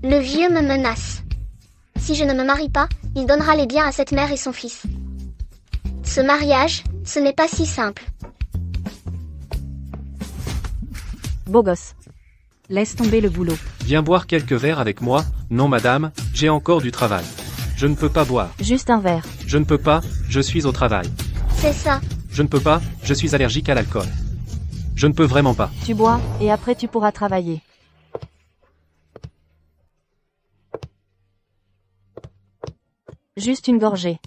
Le vieux me menace. Si je ne me marie pas, il donnera les biens à cette mère et son fils. Ce mariage, ce n'est pas si simple. Beau gosse. Laisse tomber le boulot. Viens boire quelques verres avec moi. Non madame, j'ai encore du travail. Je ne peux pas boire. Juste un verre. Je ne peux pas, je suis au travail. C'est ça. Je ne peux pas, je suis allergique à l'alcool. Je ne peux vraiment pas. Tu bois, et après tu pourras travailler. Juste une gorgée.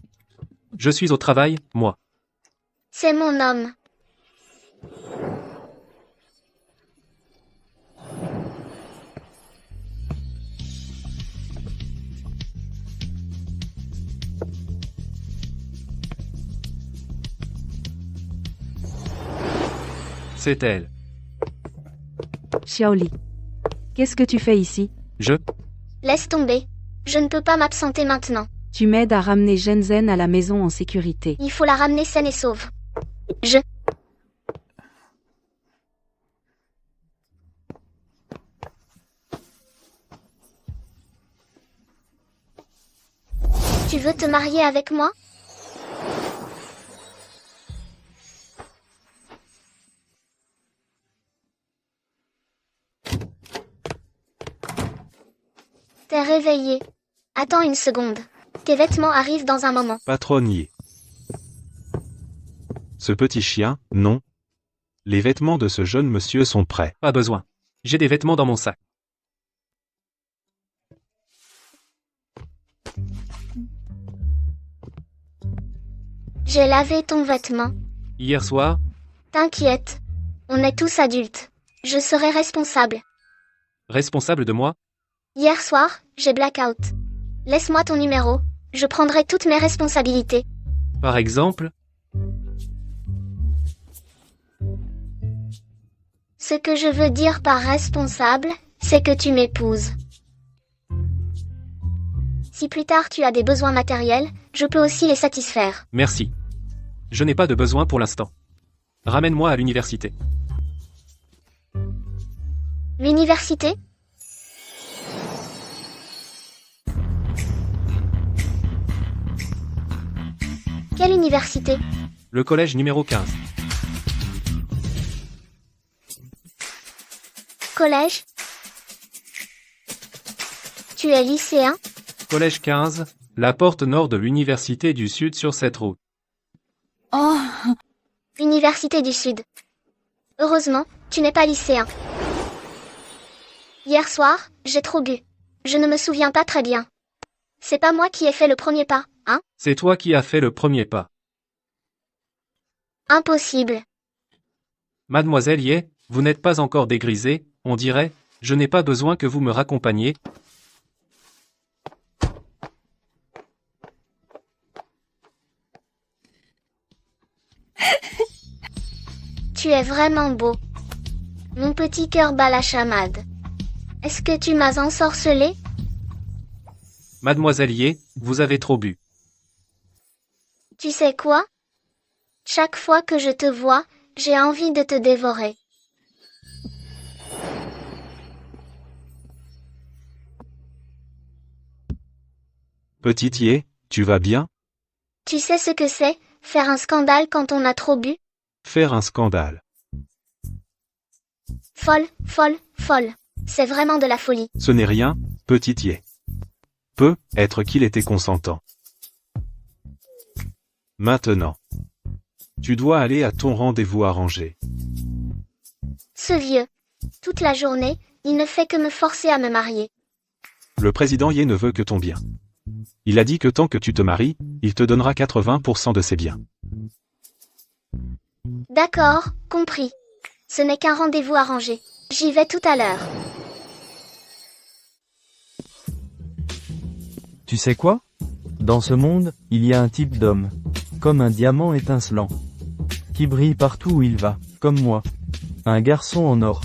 Je suis au travail, moi. C'est mon homme. C'est elle. Xiaoli. Qu'est-ce que tu fais ici? Laisse tomber. Je ne peux pas m'absenter maintenant. Tu m'aides à ramener Shenzhen à la maison en sécurité. Il faut la ramener saine et sauve. Tu veux te marier avec moi? T'es réveillé. Attends une seconde. Tes vêtements arrivent dans un moment. Patronnier. Ce petit chien, non. Les vêtements de ce jeune monsieur sont prêts. Pas besoin. J'ai des vêtements dans mon sac. J'ai lavé ton vêtement. Hier soir, T'inquiète. On est tous adultes. Je serai responsable. responsable de moi, Hier soir, j'ai blackout. Laisse-moi ton numéro. Je prendrai toutes mes responsabilités. par exemple, Ce que je veux dire par responsable, c'est que tu m'épouses. Si plus tard tu as des besoins matériels, je peux aussi les satisfaire. merci. Je n'ai pas de besoin pour l'instant. Ramène-moi à l'université. L'université? Quelle université? Le collège numéro 15. Collège? Tu es lycéen? Collège 15, la porte nord de l'université du Sud sur cette route. Oh! Université du Sud. Heureusement, tu n'es pas lycéen. Hier soir, j'ai trop bu. Je ne me souviens pas très bien. C'est pas moi qui ai fait le premier pas, hein? C'est toi qui as fait le premier pas. Impossible. Mademoiselle Ye, vous n'êtes pas encore dégrisée, on dirait, je n'ai pas besoin que vous me raccompagniez. Tu es vraiment beau. Mon petit cœur bat la chamade. Est-ce que tu m'as ensorcelé? Mademoiselle Ye, vous avez trop bu. Tu sais quoi? Chaque fois que je te vois, j'ai envie de te dévorer. Petite Yé, tu vas bien? Tu sais ce que c'est, faire un scandale quand on a trop bu? Faire un scandale. Folle, folle, folle. C'est vraiment de la folie. Ce n'est rien, petite Yé. Peut être qu'il était consentant. Maintenant. Tu dois aller à ton rendez-vous arrangé. Ce vieux. Toute la journée, il ne fait que me forcer à me marier. Le président Yé ne veut que ton bien. Il a dit que tant que tu te maries, il te donnera 80% de ses biens. D'accord, compris. Ce n'est qu'un rendez-vous arrangé. J'y vais tout à l'heure. Tu sais quoi? Dans ce monde, il y a un type d'homme, comme un diamant étincelant, qui brille partout où il va, comme moi. Un garçon en or.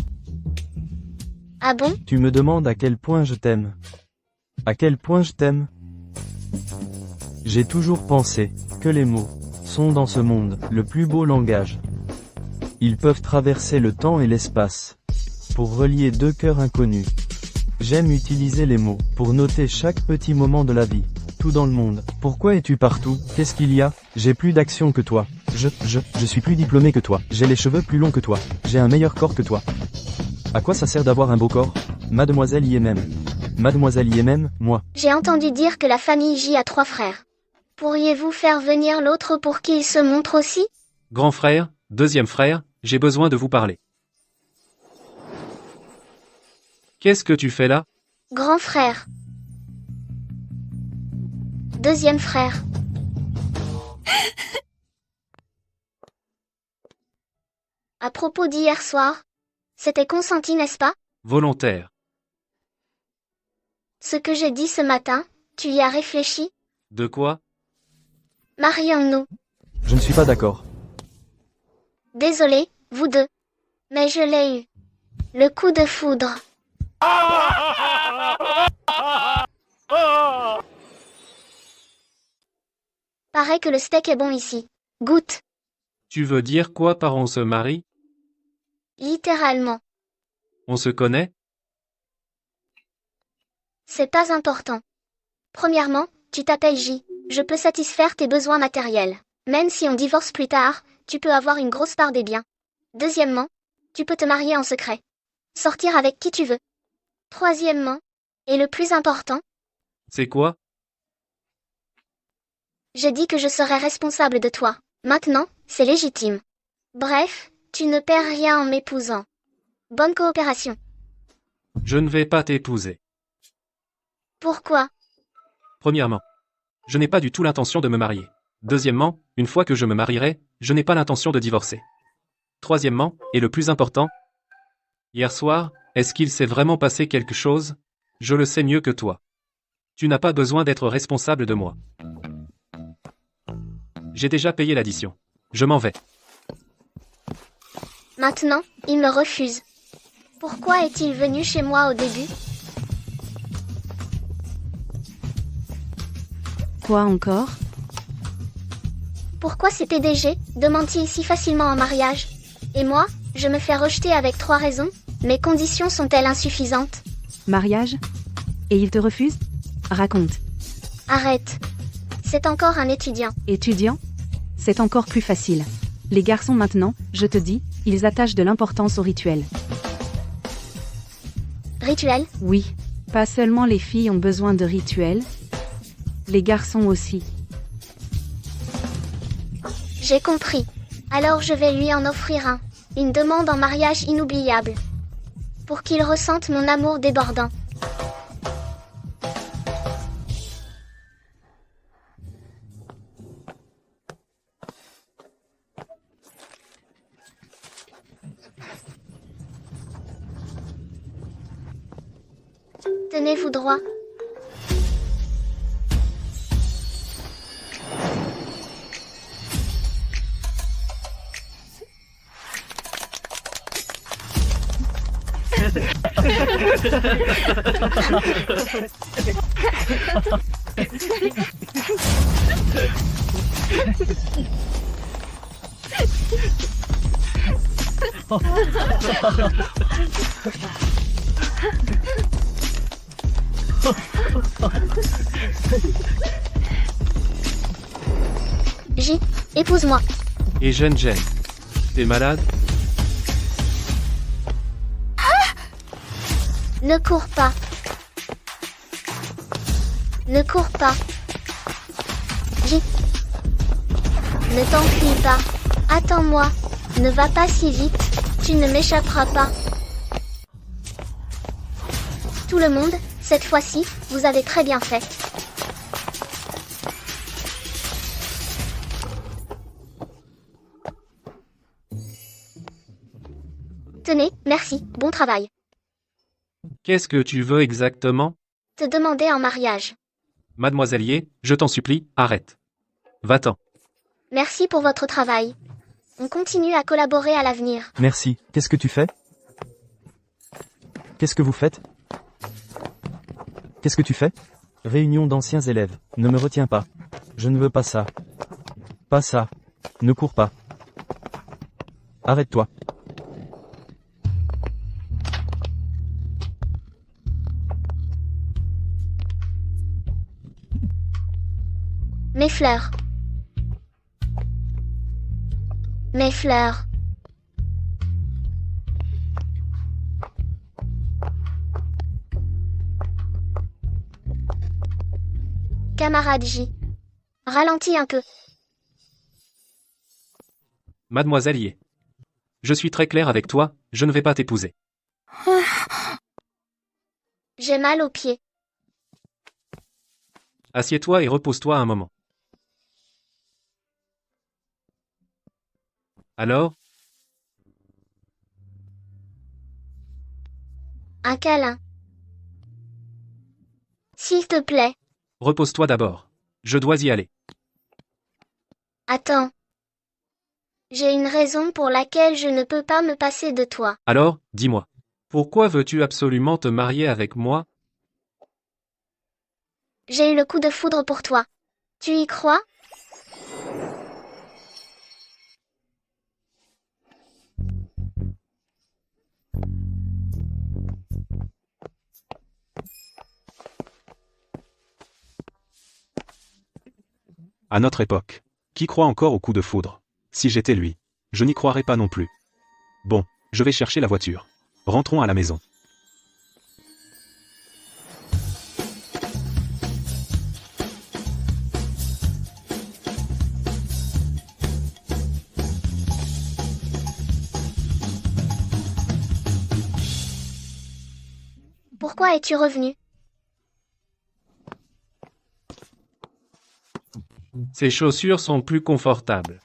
Ah bon? Tu me demandes à quel point je t'aime. À quel point je t'aime? J'ai toujours pensé que les mots sont dans ce monde le plus beau langage. Ils peuvent traverser le temps et l'espace pour relier deux cœurs inconnus. J'aime utiliser les mots pour noter chaque petit moment de la vie. Tout dans le monde. Pourquoi es-tu partout? Qu'est-ce qu'il y a? J'ai plus d'action que toi. Je suis plus diplômé que toi. J'ai les cheveux plus longs que toi. J'ai un meilleur corps que toi. À quoi ça sert d'avoir un beau corps? Mademoiselle Yemem. Mademoiselle Yemem, moi. J'ai entendu dire que la famille J a 3 frères. Pourriez-vous faire venir l'autre pour qu'il se montre aussi? Grand frère, deuxième frère, j'ai besoin de vous parler. Qu'est-ce que tu fais là? Grand frère. Deuxième frère. À propos d'hier soir, c'était consenti, n'est-ce pas? Volontaire. Ce que j'ai dit ce matin, tu y as réfléchi? De quoi? Marions-nous. Je ne suis pas d'accord. Désolé, vous deux. Mais je l'ai eu. Le coup de foudre. Paraît que le steak est bon ici. Goûte. Tu veux dire quoi par on se marie? Littéralement. On se connaît? C'est pas important. Premièrement, tu t'appelles J. Je peux satisfaire tes besoins matériels. Même si on divorce plus tard, tu peux avoir une grosse part des biens. Deuxièmement, tu peux te marier en secret. Sortir avec qui tu veux. Troisièmement, et le plus important, C'est quoi? j'ai dit que je serais responsable de toi. Maintenant, c'est légitime. Bref, tu ne perds rien en m'épousant. Bonne coopération. Je ne vais pas t'épouser. Pourquoi? Premièrement, je n'ai pas du tout l'intention de me marier. Deuxièmement, une fois que je me marierai, je n'ai pas l'intention de divorcer. Troisièmement, et le plus important, hier soir, est-ce qu'il s'est vraiment passé quelque chose? Je le sais mieux que toi. Tu n'as pas besoin d'être responsable de moi. J'ai déjà payé l'addition. Je m'en vais. Maintenant, il me refuse. Pourquoi est-il venu chez moi au début? Quoi encore? Pourquoi ces PDG demandent-ils si facilement en mariage? Et moi, je me fais rejeter avec 3 raisons? Mes conditions sont-elles insuffisantes? Mariage? Et il te refuse? Raconte. Arrête. C'est encore un étudiant. Étudiant? C'est encore plus facile. Les garçons maintenant, je te dis, ils attachent de l'importance au rituel. Rituel? Oui. Pas seulement les filles ont besoin de rituels. Les garçons aussi. J'ai compris. Alors je vais lui en offrir un. Une demande en mariage inoubliable. Pour qu'il ressente mon amour débordant. Tenez-vous droit. J, épouse-moi. Et Jen, t'es malade? Ne cours pas. Ne cours pas. J. Ne t'enfuis pas. Attends-moi. Ne va pas si vite. Tu ne m'échapperas pas. Tout le monde, cette fois-ci, vous avez très bien fait. Tenez, merci, bon travail. Qu'est-ce que tu veux exactement? Te demander en mariage. Mademoiselle Yé, je t'en supplie, arrête. Va-t'en. Merci pour votre travail. On continue à collaborer à l'avenir. Merci. Qu'est-ce que tu fais? Qu'est-ce que vous faites? Qu'est-ce que tu fais? Réunion d'anciens élèves. Ne me retiens pas. Je ne veux pas ça. Pas ça. Ne cours pas. Arrête-toi. Mes fleurs. Mes fleurs. Camarade J. Ralentis un peu. Mademoiselle Yé. Je suis très clair avec toi, je ne vais pas t'épouser. J'ai mal aux pieds. Assieds-toi et repose-toi un moment. Alors, Un câlin. S'il te plaît. repose-toi d'abord. Je dois y aller. Attends. J'ai une raison pour laquelle je ne peux pas me passer de toi. Alors, dis-moi. Pourquoi veux-tu absolument te marier avec moi? J'ai eu le coup de foudre pour toi. Tu y crois? À notre époque. Qui croit encore au coup de foudre? Si j'étais lui, je n'y croirais pas non plus. Bon, je vais chercher la voiture. Rentrons à la maison. Pourquoi es-tu revenu? Ces chaussures sont plus confortables.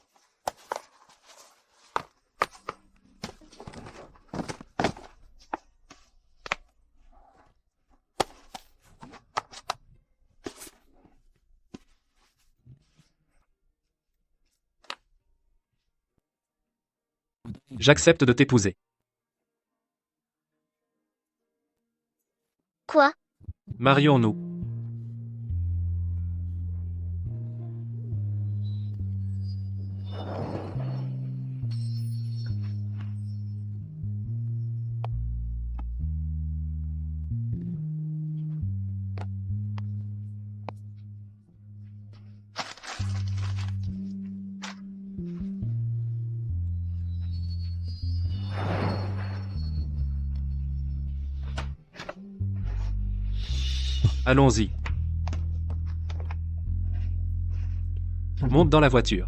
J'accepte de t'épouser. Quoi? Marions-nous. Allons-y. Monte dans la voiture.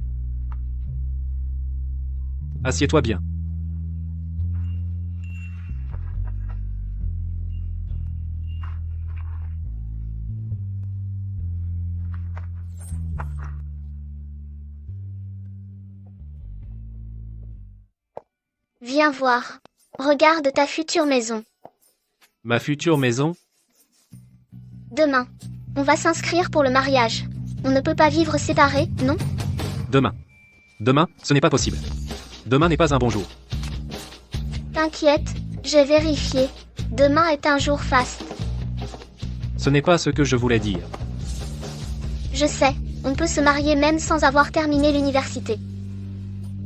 Assieds-toi bien. Viens voir. Regarde ta future maison. Ma future maison? Demain. On va s'inscrire pour le mariage. On ne peut pas vivre séparés, non? Demain. Demain, ce n'est pas possible. Demain n'est pas un bon jour. T'inquiète, j'ai vérifié. Demain est un jour faste. Ce n'est pas ce que je voulais dire. Je sais, on peut se marier même sans avoir terminé l'université.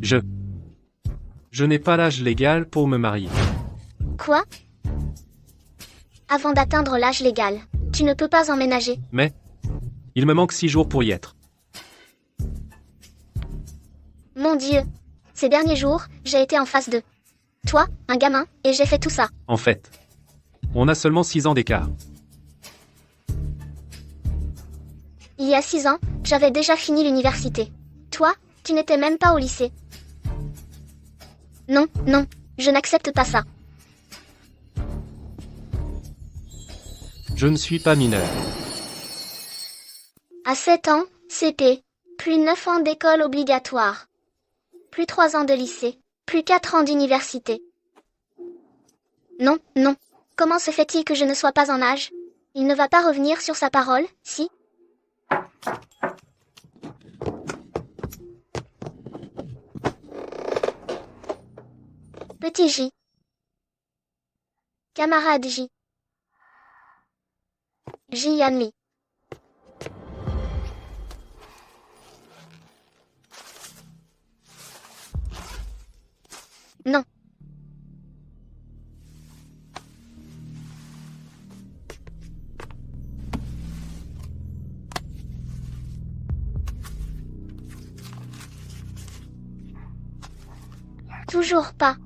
Je n'ai pas l'âge légal pour me marier. Quoi? Avant d'atteindre l'âge légal, tu ne peux pas emménager. Mais, il me manque 6 jours pour y être. Mon Dieu. Ces derniers jours, j'ai été en phase 2. Toi, un gamin, et j'ai fait tout ça. En fait, on a seulement 6 ans d'écart. Il y a 6 ans, j'avais déjà fini l'université. Toi, tu n'étais même pas au lycée. Non, non, je n'accepte pas ça. Je ne suis pas mineur. À 7 ans, CP, plus 9 ans d'école obligatoire, plus 3 ans de lycée, plus 4 ans d'université. Non, non. Comment se fait-il que je ne sois pas en âge? Il ne va pas revenir sur sa parole, si? Petit J. Camarade J. J. Yanmi. Non. Toujours pas.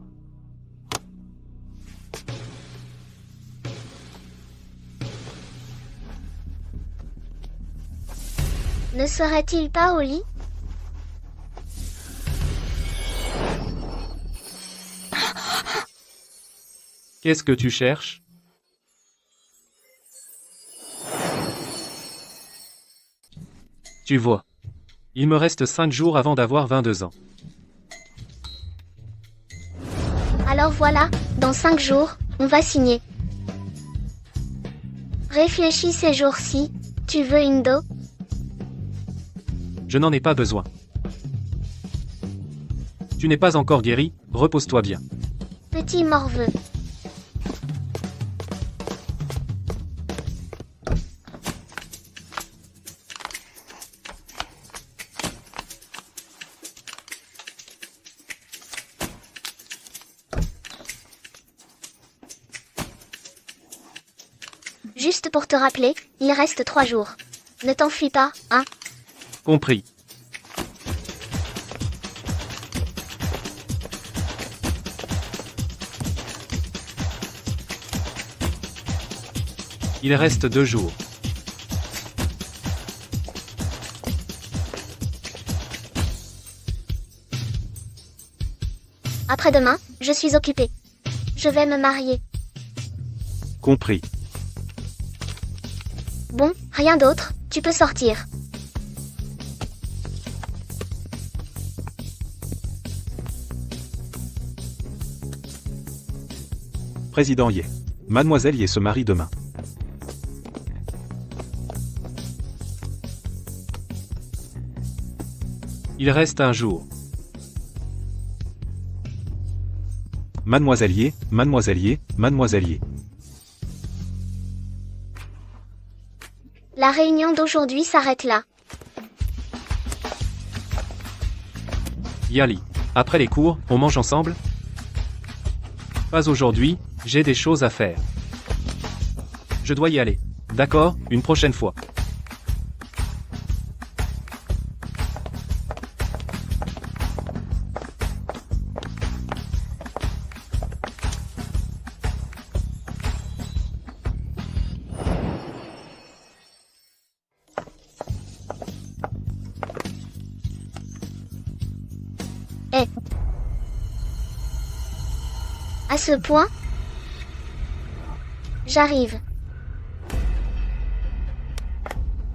Ne serait-il pas au lit? Qu'est-ce que tu cherches? Tu vois. Il me reste 5 jours avant d'avoir 22 ans. Alors voilà, dans 5 jours, on va signer. Réfléchis ces jours-ci, tu veux une dot? Je n'en ai pas besoin. Tu n'es pas encore guéri, repose-toi bien. Petit morveux. Juste pour te rappeler, il reste 3 jours. Ne t'enfuis pas, hein? Compris. Il reste 2 jours. Après-demain, je suis occupée. Je vais me marier. Compris. Bon, rien d'autre, tu peux sortir. Président Ye. Mademoiselle Ye se marie demain. Il reste 1 jour. Mademoiselle Ye, Mademoiselle Ye, Mademoiselle Ye. La réunion d'aujourd'hui s'arrête là. Yali. Après les cours, on mange ensemble? Pas aujourd'hui, j'ai des choses à faire. Je dois y aller. D'accord, une prochaine fois. À ce point? J'arrive.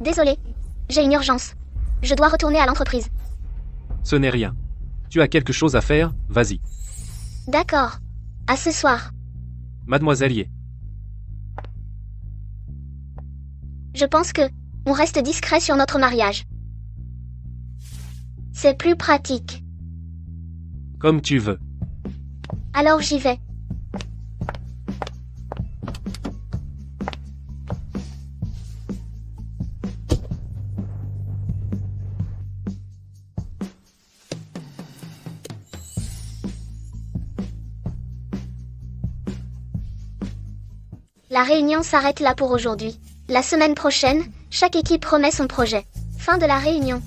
Désolé. J'ai une urgence. Je dois retourner à l'entreprise. Ce n'est rien. Tu as quelque chose à faire, vas-y. D'accord. À ce soir. Mademoiselle Ye. Je pense que on reste discret sur notre mariage. C'est plus pratique. Comme tu veux. Alors j'y vais. La réunion s'arrête là pour aujourd'hui. La semaine prochaine, chaque équipe remet son projet. Fin de la réunion.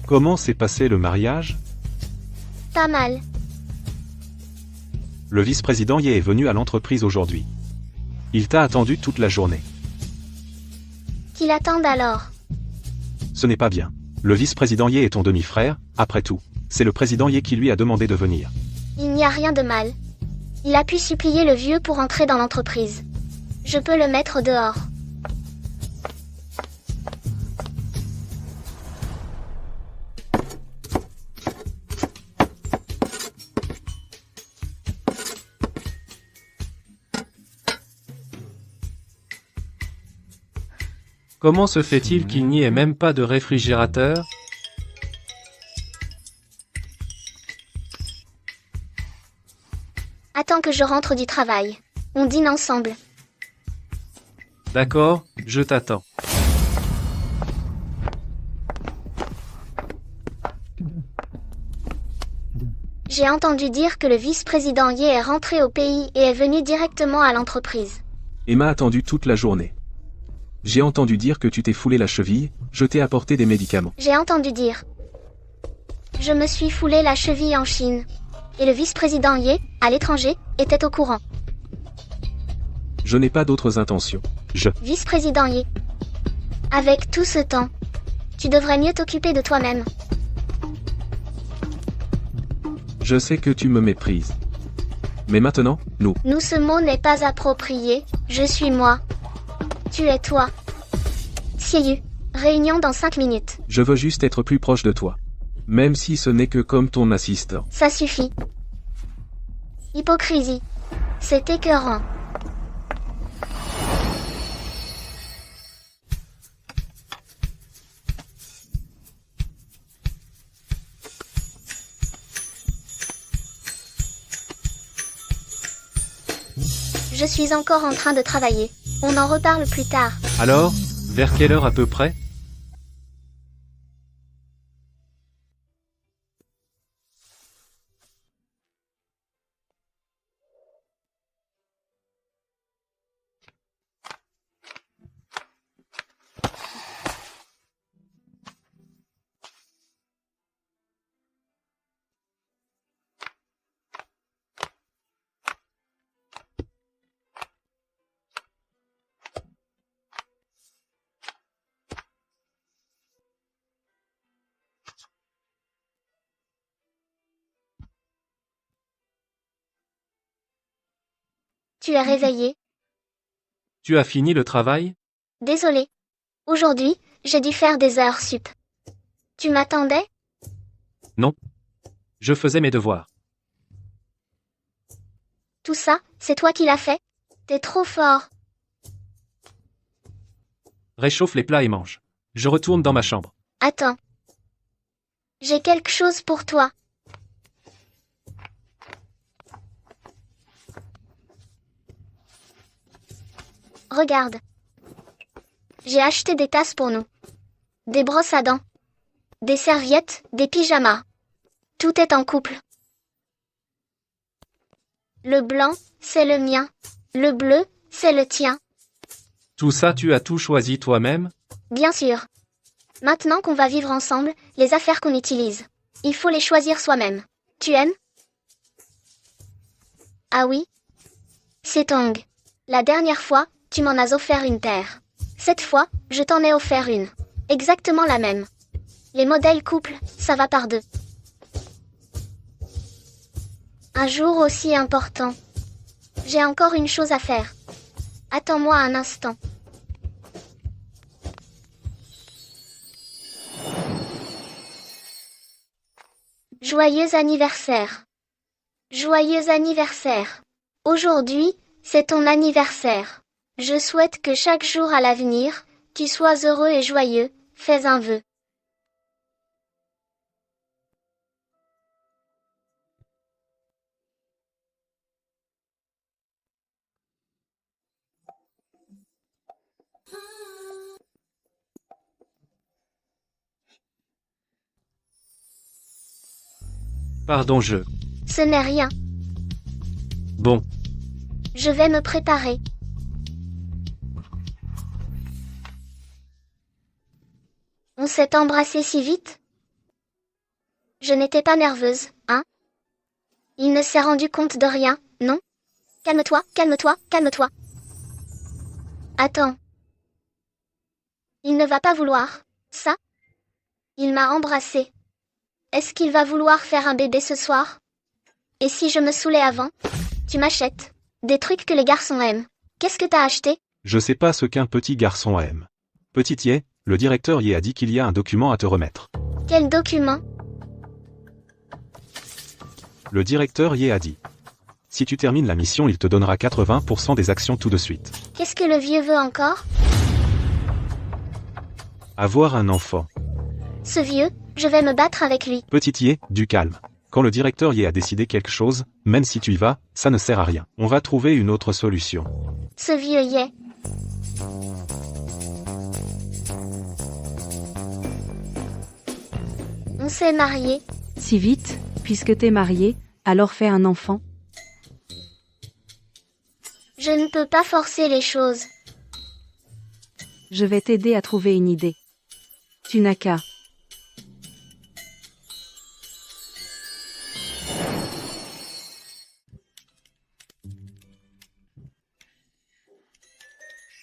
Comment s'est passé le mariage? Pas mal. Le vice-président Ye est venu à l'entreprise aujourd'hui. Il t'a attendu toute la journée. Qu'il attende alors. Ce n'est pas bien. Le vice-président Ye est ton demi-frère, après tout. C'est le président Ye qui lui a demandé de venir. Il n'y a rien de mal. Il a pu supplier le vieux pour entrer dans l'entreprise. Je peux le mettre dehors. Comment se fait-il qu'il n'y ait même pas de réfrigérateur? Attends que je rentre du travail. On dîne ensemble. D'accord, je t'attends. J'ai entendu dire que le vice-président Ye est rentré au pays et est venu directement à l'entreprise. Et m'a attendu toute la journée. J'ai entendu dire que tu t'es foulé la cheville, je t'ai apporté des médicaments. J'ai entendu dire. Je me suis foulé la cheville en Chine. Et le vice-président Ye, à l'étranger, était au courant. Je n'ai pas d'autres intentions. Vice-président Ye. Avec tout ce temps, tu devrais mieux t'occuper de toi-même. Je sais que tu me méprises. Mais maintenant, nous. Nous, ce mot n'est pas approprié. Je suis moi. Tu es toi. Sieyu. Réunion dans 5 minutes. Je veux juste être plus proche de toi. Même si ce n'est que comme ton assistant. Ça suffit. Hypocrisie. C'est écœurant. Je suis encore en train de travailler. On en reparle plus tard. Alors, vers quelle heure à peu près? Tu es réveillé? Tu as fini le travail? Désolé. Aujourd'hui, j'ai dû faire des heures sup. Tu m'attendais? Non. Je faisais mes devoirs. Tout ça, c'est toi qui l'as fait? T'es trop fort. Réchauffe les plats et mange. Je retourne dans ma chambre. Attends. J'ai quelque chose pour toi. Regarde. J'ai acheté des tasses pour nous. Des brosses à dents. Des serviettes, des pyjamas. Tout est en couple. Le blanc, c'est le mien. Le bleu, c'est le tien. Tout ça, tu as tout choisi toi-même? Bien sûr. Maintenant qu'on va vivre ensemble, les affaires qu'on utilise, il faut les choisir soi-même. Tu aimes? Ah oui? C'est Tong. La dernière fois, tu m'en as offert une paire. Cette fois, je t'en ai offert une. Exactement la même. Les modèles couples, ça va par deux. Un jour aussi important. J'ai encore une chose à faire. Attends-moi un instant. Joyeux anniversaire. Joyeux anniversaire. Aujourd'hui, c'est ton anniversaire. Je souhaite que chaque jour à l'avenir, tu sois heureux et joyeux. Fais un vœu. Pardon, Ce n'est rien. Bon, Je vais me préparer. On s'est embrassé si vite? Je n'étais pas nerveuse, hein? Il ne s'est rendu compte de rien, non? Calme-toi, calme-toi, calme-toi. Attends. Il ne va pas vouloir, ça? Il m'a embrassée. Est-ce qu'il va vouloir faire un bébé ce soir? Et si je me saoulais avant? Tu m'achètes des trucs que les garçons aiment. Qu'est-ce que t'as acheté? Je sais pas ce qu'un petit garçon aime. Petit Ye, le directeur Ye a dit qu'il y a un document à te remettre. Quel document? Le directeur Ye a dit. Si tu termines la mission, il te donnera 80% des actions tout de suite. Qu'est-ce que le vieux veut encore? Avoir un enfant. Ce vieux, je vais me battre avec lui. Petit Ye, du calme. Quand le directeur Ye a décidé quelque chose, même si tu y vas, ça ne sert à rien. On va trouver une autre solution. Ce vieux Ye. On s'est mariés. Si vite, puisque t'es marié, alors fais un enfant. Je ne peux pas forcer les choses. Je vais t'aider à trouver une idée. Tu n'as qu'à.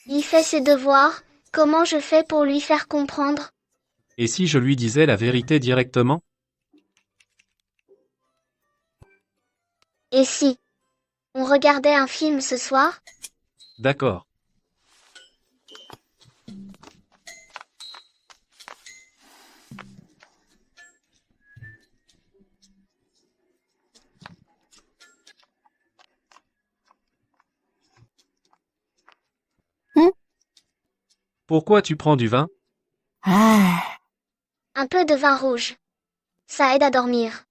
Il fait ses devoirs, comment je fais pour lui faire comprendre? Et si je lui disais la vérité directement? Et si on regardait un film ce soir? D'accord. Pourquoi tu prends du vin? Un peu de vin rouge. Ça aide à dormir.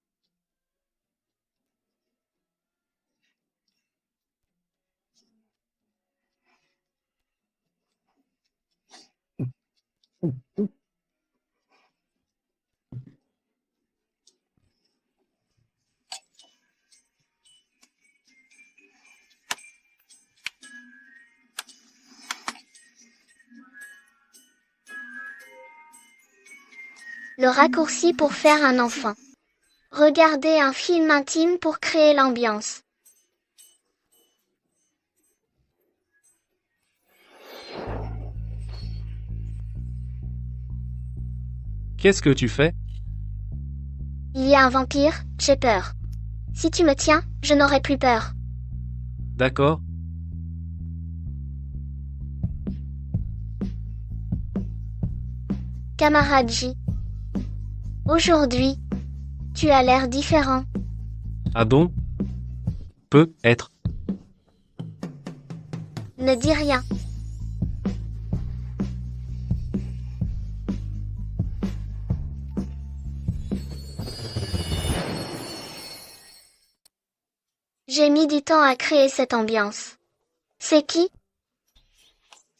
Le raccourci pour faire un enfant. Regarder un film intime pour créer l'ambiance. Qu'est-ce que tu fais? Il y a un vampire, j'ai peur. Si tu me tiens, je n'aurai plus peur. D'accord. Camarade J. Aujourd'hui, tu as l'air différent. Ah bon? Peut être. Ne dis rien. J'ai mis du temps à créer cette ambiance. C'est qui?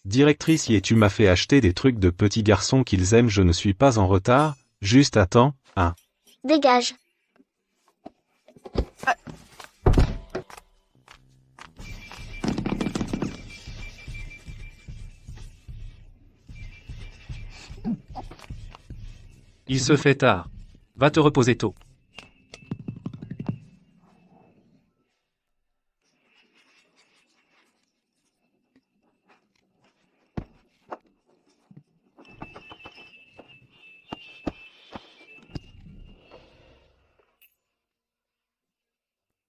Directrice, et tu m'as fait acheter des trucs de petits garçons qu'ils aiment, je ne suis pas en retard, juste attends, hein. Dégage. Il se fait tard. Va te reposer tôt.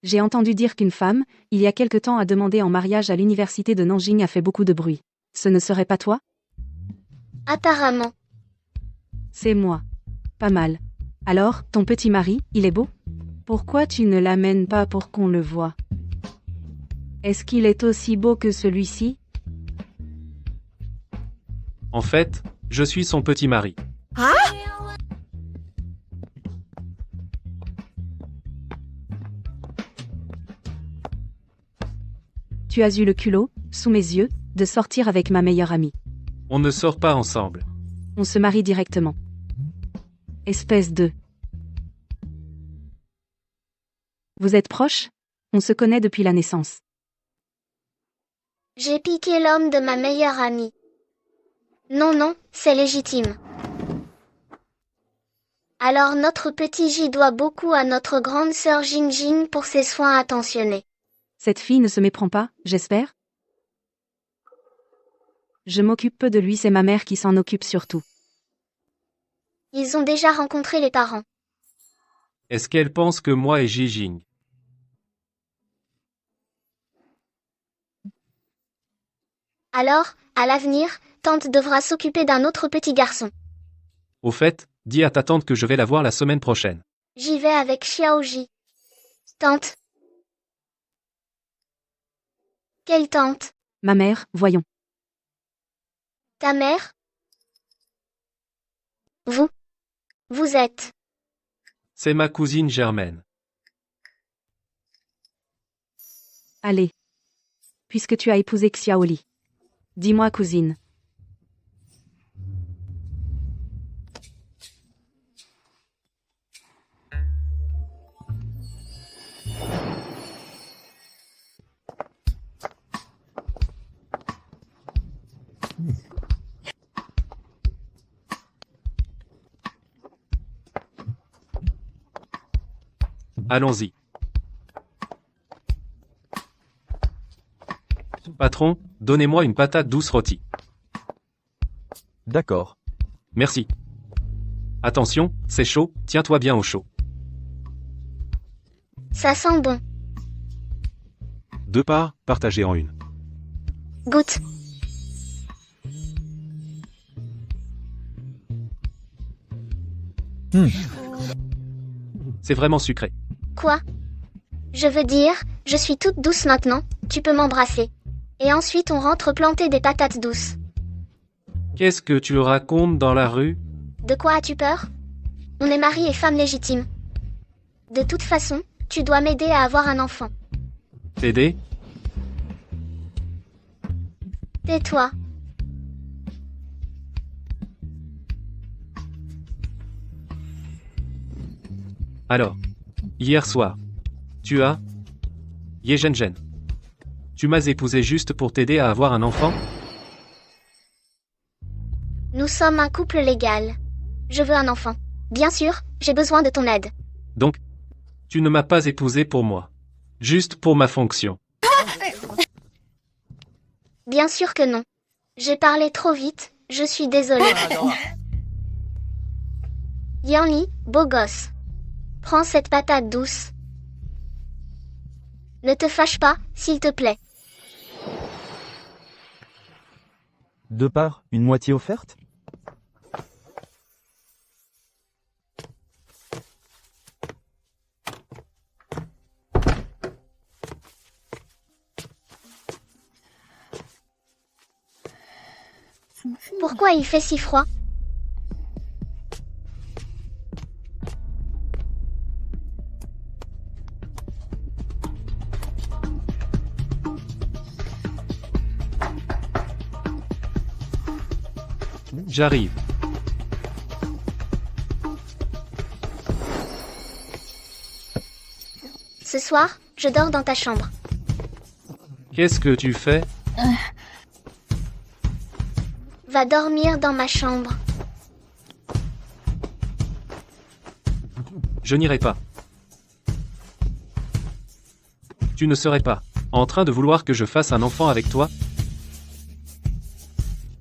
J'ai entendu dire qu'une femme, il y a quelque temps, a demandé en mariage à l'université de Nanjing, a fait beaucoup de bruit. Ce ne serait pas toi? Apparemment. C'est moi. Pas mal. Alors, ton petit mari, il est beau? Pourquoi tu ne l'amènes pas pour qu'on le voie? Est-ce qu'il est aussi beau que celui-ci? En fait, je suis son petit mari. Tu as eu le culot, sous mes yeux, de sortir avec ma meilleure amie. On ne sort pas ensemble. On se marie directement. Espèce de... Vous êtes proches? On se connaît depuis la naissance. J'ai piqué l'homme de ma meilleure amie. Non, non, c'est légitime. Alors notre petit J doit beaucoup à notre grande sœur Jingjing pour ses soins attentionnés. Cette fille ne se méprend pas, j'espère? Je m'occupe peu de lui, c'est ma mère qui s'en occupe surtout. Ils ont déjà rencontré les parents. Est-ce qu'elle pense que moi et Jijing? Alors, à l'avenir, tante devra s'occuper d'un autre petit garçon. Au fait, dis à ta tante que je vais la voir la semaine prochaine. J'y vais avec Xiaoji. Tante. Quelle tante? Ma mère, voyons. Ta mère? Vous êtes. C'est ma cousine Germaine. Allez. Puisque tu as épousé Xiaoli. Dis-moi, cousine. Allons-y. Patron, donnez-moi une patate douce rôtie. D'accord. Merci. Attention, c'est chaud, tiens-toi bien au chaud. Ça sent bon. 2 parts, partagées en une. Goûte. C'est vraiment sucré. Quoi? Je veux dire, je suis toute douce maintenant, tu peux m'embrasser. Et ensuite on rentre planter des patates douces. Qu'est-ce que tu racontes dans la rue? De quoi as-tu peur? On est mari et femme légitime. De toute façon, tu dois m'aider à avoir un enfant. T'aider? Tais-toi. Alors, hier soir, tu as... Yégengen. Tu m'as épousé juste pour t'aider à avoir un enfant? Nous sommes un couple légal. Je veux un enfant. Bien sûr, j'ai besoin de ton aide. Donc, tu ne m'as pas épousé pour moi. Juste pour ma fonction. Bien sûr que non. J'ai parlé trop vite, je suis désolée. Yanli, beau gosse. Prends cette patate douce. Ne te fâche pas, s'il te plaît. 2 parts, une moitié offerte? Pourquoi il fait si froid? J'arrive. Ce soir, je dors dans ta chambre. Qu'est-ce que tu fais? Va dormir dans ma chambre. Je n'irai pas. Tu ne serais pas en train de vouloir que je fasse un enfant avec toi?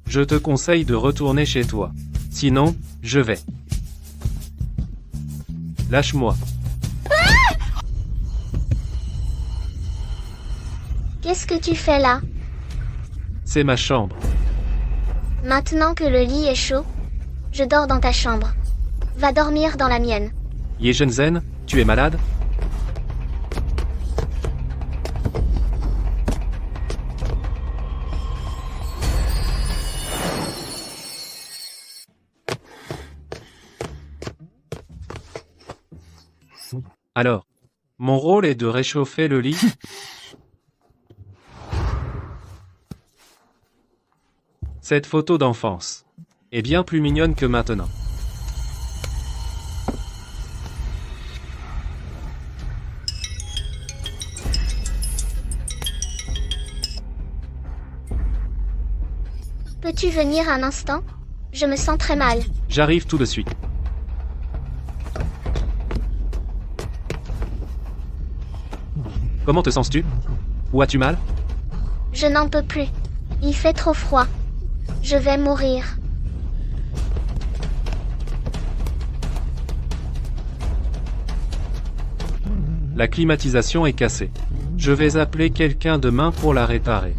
Je te conseille de retourner chez toi. Sinon, je vais. Lâche-moi. Qu'est-ce que tu fais là? C'est ma chambre. Maintenant que le lit est chaud, je dors dans ta chambre. Va dormir dans la mienne. Yégenzen, tu es malade? Alors, mon rôle est de réchauffer le lit? Cette photo d'enfance est bien plus mignonne que maintenant. Peux-tu venir un instant? Je me sens très mal. J'arrive tout de suite. Comment te sens-tu? Où as-tu mal? Je n'en peux plus. Il fait trop froid. Je vais mourir. La climatisation est cassée. Je vais appeler quelqu'un demain pour la réparer.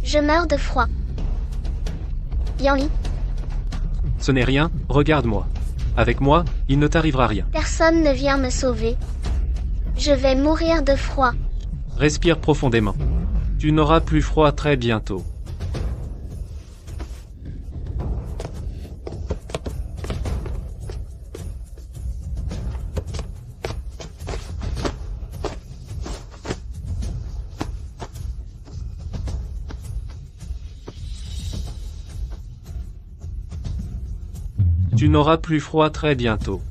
Je meurs de froid. Yanli, Ce n'est rien, regarde-moi. Avec moi, il ne t'arrivera rien. personne ne vient me sauver. Je vais mourir de froid. Respire profondément. Tu n'auras plus froid très bientôt. Tu n'auras plus froid très bientôt.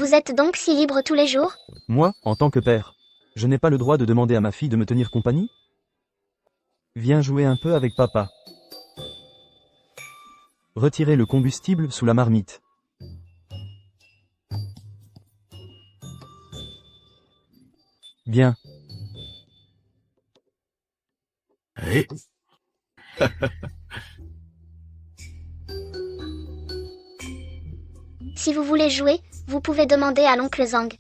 Vous êtes donc si libre tous les jours? Moi, en tant que père, je n'ai pas le droit de demander à ma fille de me tenir compagnie? Viens jouer un peu avec papa. Retirez le combustible sous la marmite. Bien. Si vous voulez jouer, vous pouvez demander à l'oncle Zhang.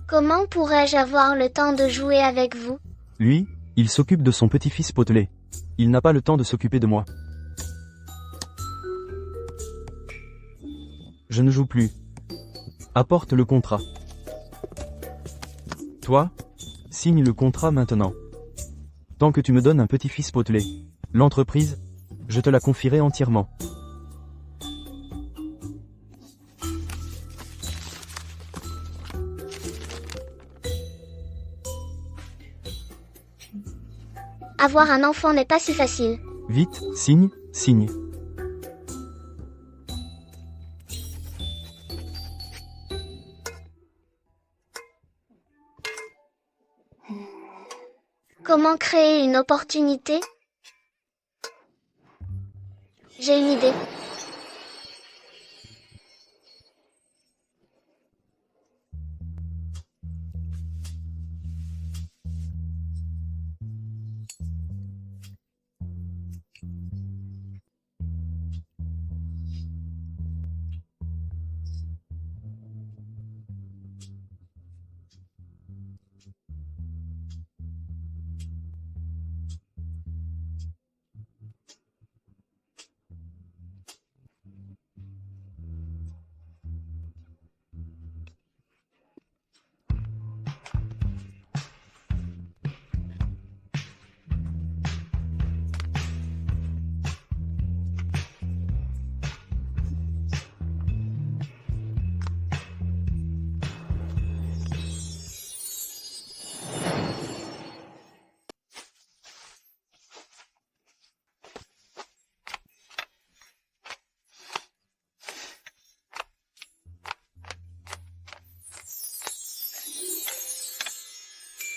Comment pourrais-je avoir le temps de jouer avec vous? Lui, il s'occupe de son petit-fils potelé. Il n'a pas le temps de s'occuper de moi. Je ne joue plus. Apporte le contrat. Toi, signe le contrat maintenant. Tant que tu me donnes un petit-fils potelé, l'entreprise, je te la confierai entièrement. Avoir un enfant n'est pas si facile. Vite, signe, signe. Comment créer une opportunité? J'ai une idée.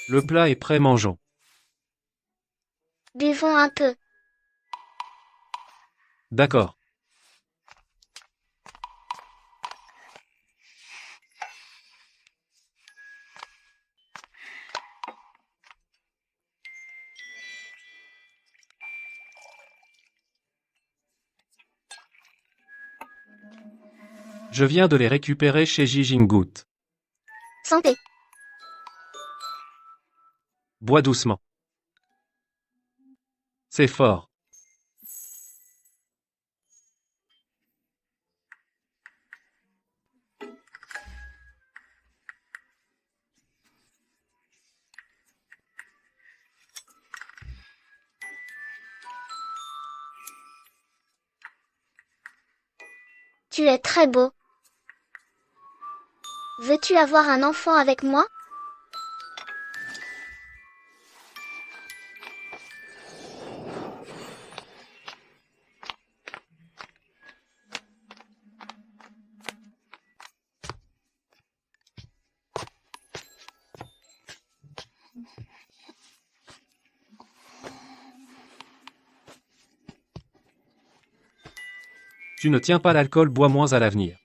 Le plat est prêt, mangeons. Buvons un peu. D'accord. Je viens de les récupérer chez Jijingut. Santé. Bois doucement. C'est fort. Tu es très beau. Veux-tu avoir un enfant avec moi? Tu ne tiens pas l'alcool, bois moins à l'avenir.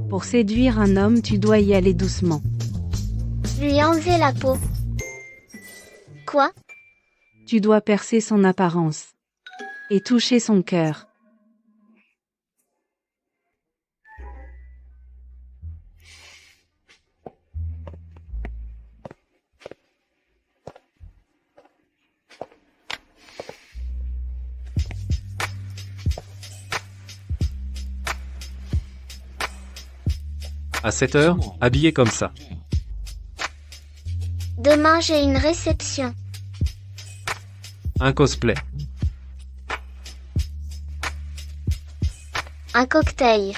Pour séduire un homme, tu dois y aller doucement. Lui enlever la peau. Quoi? Tu dois percer son apparence. Et toucher son cœur. À 7 heures, habillé comme ça. Demain j'ai une réception. Un cosplay. Un cocktail.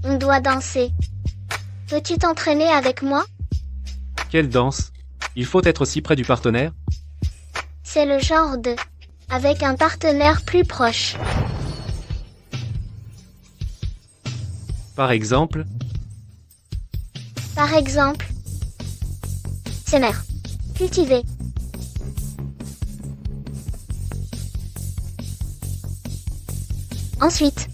On doit danser. Peux-tu t'entraîner avec moi? Quelle danse. Il faut être si près du partenaire. C'est le genre de Avec un partenaire plus proche. Par exemple, Par exemple. S'aimer. Cultiver. Ensuite.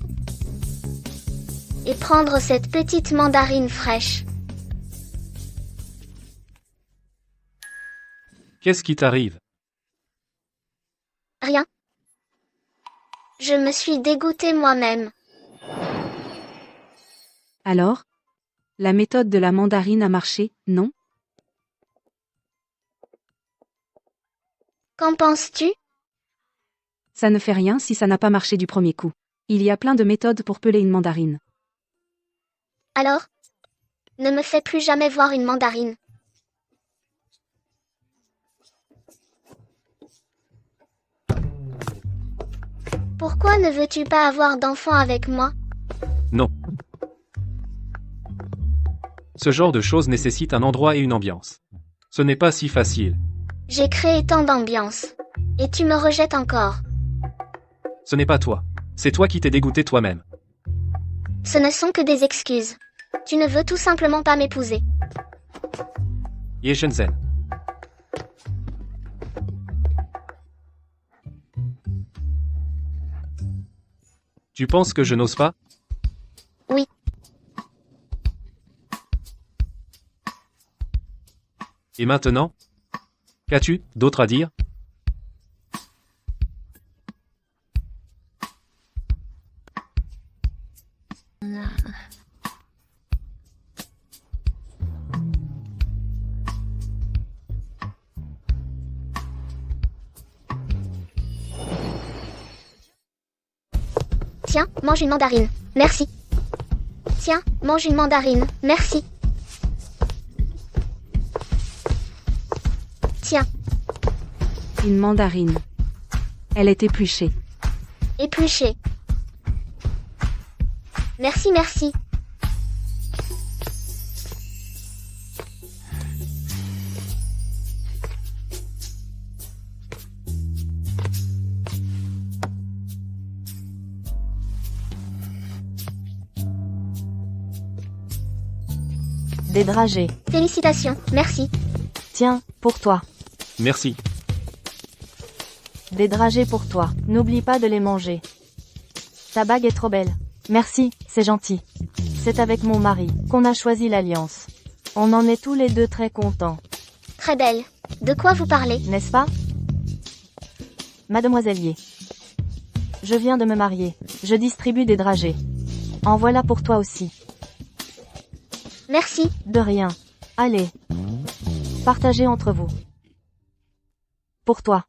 Et prendre cette petite mandarine fraîche. qu'est-ce qui t'arrive? Rien. Je me suis dégoûté moi-même. Alors? La méthode de la mandarine a marché, non? Qu'en penses-tu? Ça ne fait rien si ça n'a pas marché du premier coup. Il y a plein de méthodes pour peler une mandarine. Alors? Ne me fais plus jamais voir une mandarine. Pourquoi ne veux-tu pas avoir d'enfant avec moi? Non. Ce genre de choses nécessite un endroit et une ambiance. Ce n'est pas si facile. J'ai créé tant d'ambiance. Et tu me rejettes encore. Ce n'est pas toi. C'est toi qui t'es dégoûté toi-même. Ce ne sont que des excuses. Tu ne veux tout simplement pas m'épouser. Ye Shenzhen. Tu penses que je n'ose pas? Oui. Et maintenant? Qu'as-tu d'autre à dire? Tiens, mange une mandarine. Merci. Tiens, mange une mandarine. Merci. Tiens, Une mandarine. Elle est épluchée. épluché. Merci, merci. Des dragées. Félicitations, merci. Tiens, pour toi. Merci. Des dragées pour toi. N'oublie pas de les manger. Ta bague est trop belle. Merci, c'est gentil. C'est avec mon mari qu'on a choisi l'alliance. On en est tous les deux très contents, Très belle. De quoi vous parlez? n'est-ce pas? Mademoiselle Ye. Je viens de me marier. Je distribue des dragées. En voilà pour toi aussi. Merci. De rien. Allez. Partagez entre vous. Pour toi.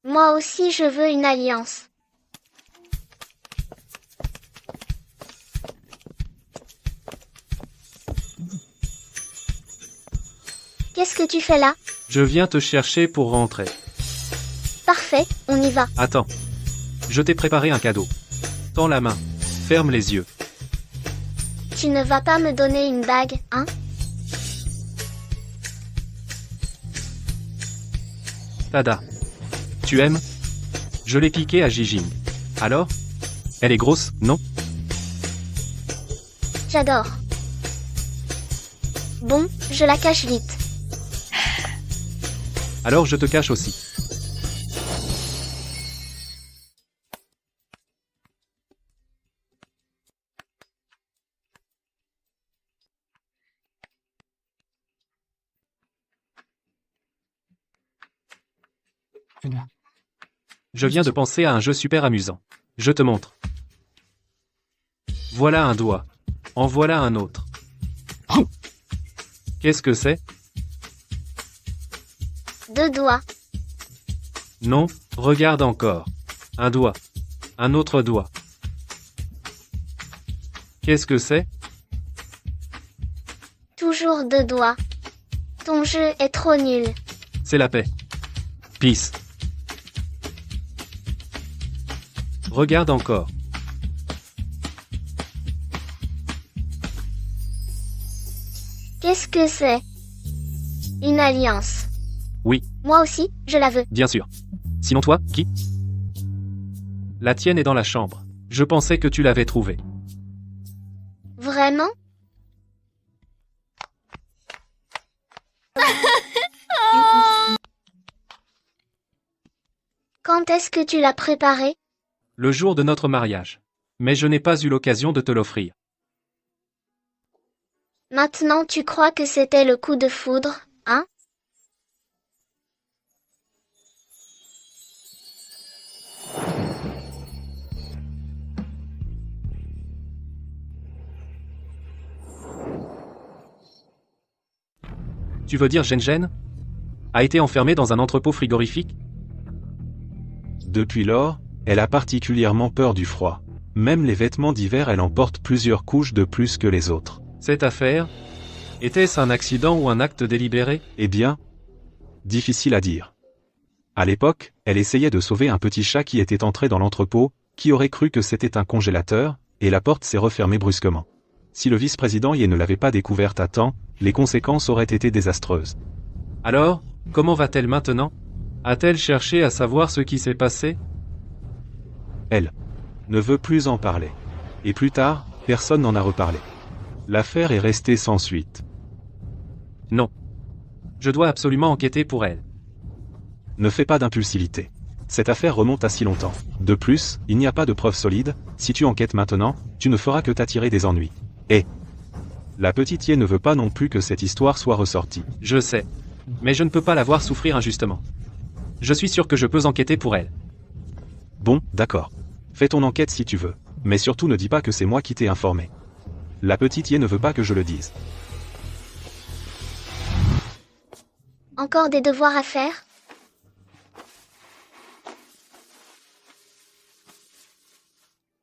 Moi aussi je veux une alliance. Qu'est-ce que tu fais là? Je viens te chercher pour rentrer. Parfait, on y va. Attends. Je t'ai préparé un cadeau. Tends la main. Ferme les yeux. Tu ne vas pas me donner une bague, hein? Tada. Tu aimes? Je l'ai piquée à Jijing. Alors? Elle est grosse, non? J'adore. Bon, je la cache vite. Alors je te cache aussi. Je viens de penser à un jeu super amusant. Je te montre. Voilà un doigt. En voilà un autre. Qu'est-ce que c'est? 2 doigts. Non, regarde encore. Un doigt. Un autre doigt. Qu'est-ce que c'est? Toujours 2 doigts. Ton jeu est trop nul. C'est la paix. Peace. Regarde encore. Qu'est-ce que c'est? Une alliance. Oui, Moi aussi, je la veux. bien sûr. Sinon toi, qui? La tienne est dans la chambre. Je pensais que tu l'avais trouvée. Vraiment? Quand est-ce que tu l'as préparée? Le jour de notre mariage. Mais je n'ai pas eu l'occasion de te l'offrir. Maintenant tu crois que c'était le coup de foudre, hein? Tu veux dire Zhen a été enfermée dans un entrepôt frigorifique? Depuis lors, elle a particulièrement peur du froid. Même les vêtements d'hiver, elle en porte plusieurs couches de plus que les autres. Cette affaire, était-ce un accident ou un acte délibéré? Eh bien, difficile à dire. À l'époque, elle essayait de sauver un petit chat qui était entré dans l'entrepôt, qui aurait cru que c'était un congélateur, et la porte s'est refermée brusquement. Si le vice-président Ye ne l'avait pas découverte à temps, les conséquences auraient été désastreuses. Alors, comment va-t-elle maintenant? A-t-elle cherché à savoir ce qui s'est passé? Elle ne veut plus en parler. Et plus tard, personne n'en a reparlé. L'affaire est restée sans suite. Non. Je dois absolument enquêter pour elle. Ne fais pas d'impulsivité. Cette affaire remonte à si longtemps. De plus, il n'y a pas de preuves solides, si tu enquêtes maintenant, tu ne feras que t'attirer des ennuis. Et la petite Ye ne veut pas non plus que cette histoire soit ressortie. Je sais. Mais je ne peux pas la voir souffrir injustement. Je suis sûr que je peux enquêter pour elle. Bon, d'accord. Fais ton enquête si tu veux. Mais surtout ne dis pas que c'est moi qui t'ai informé. La petite Ye ne veut pas que je le dise. Encore des devoirs à faire?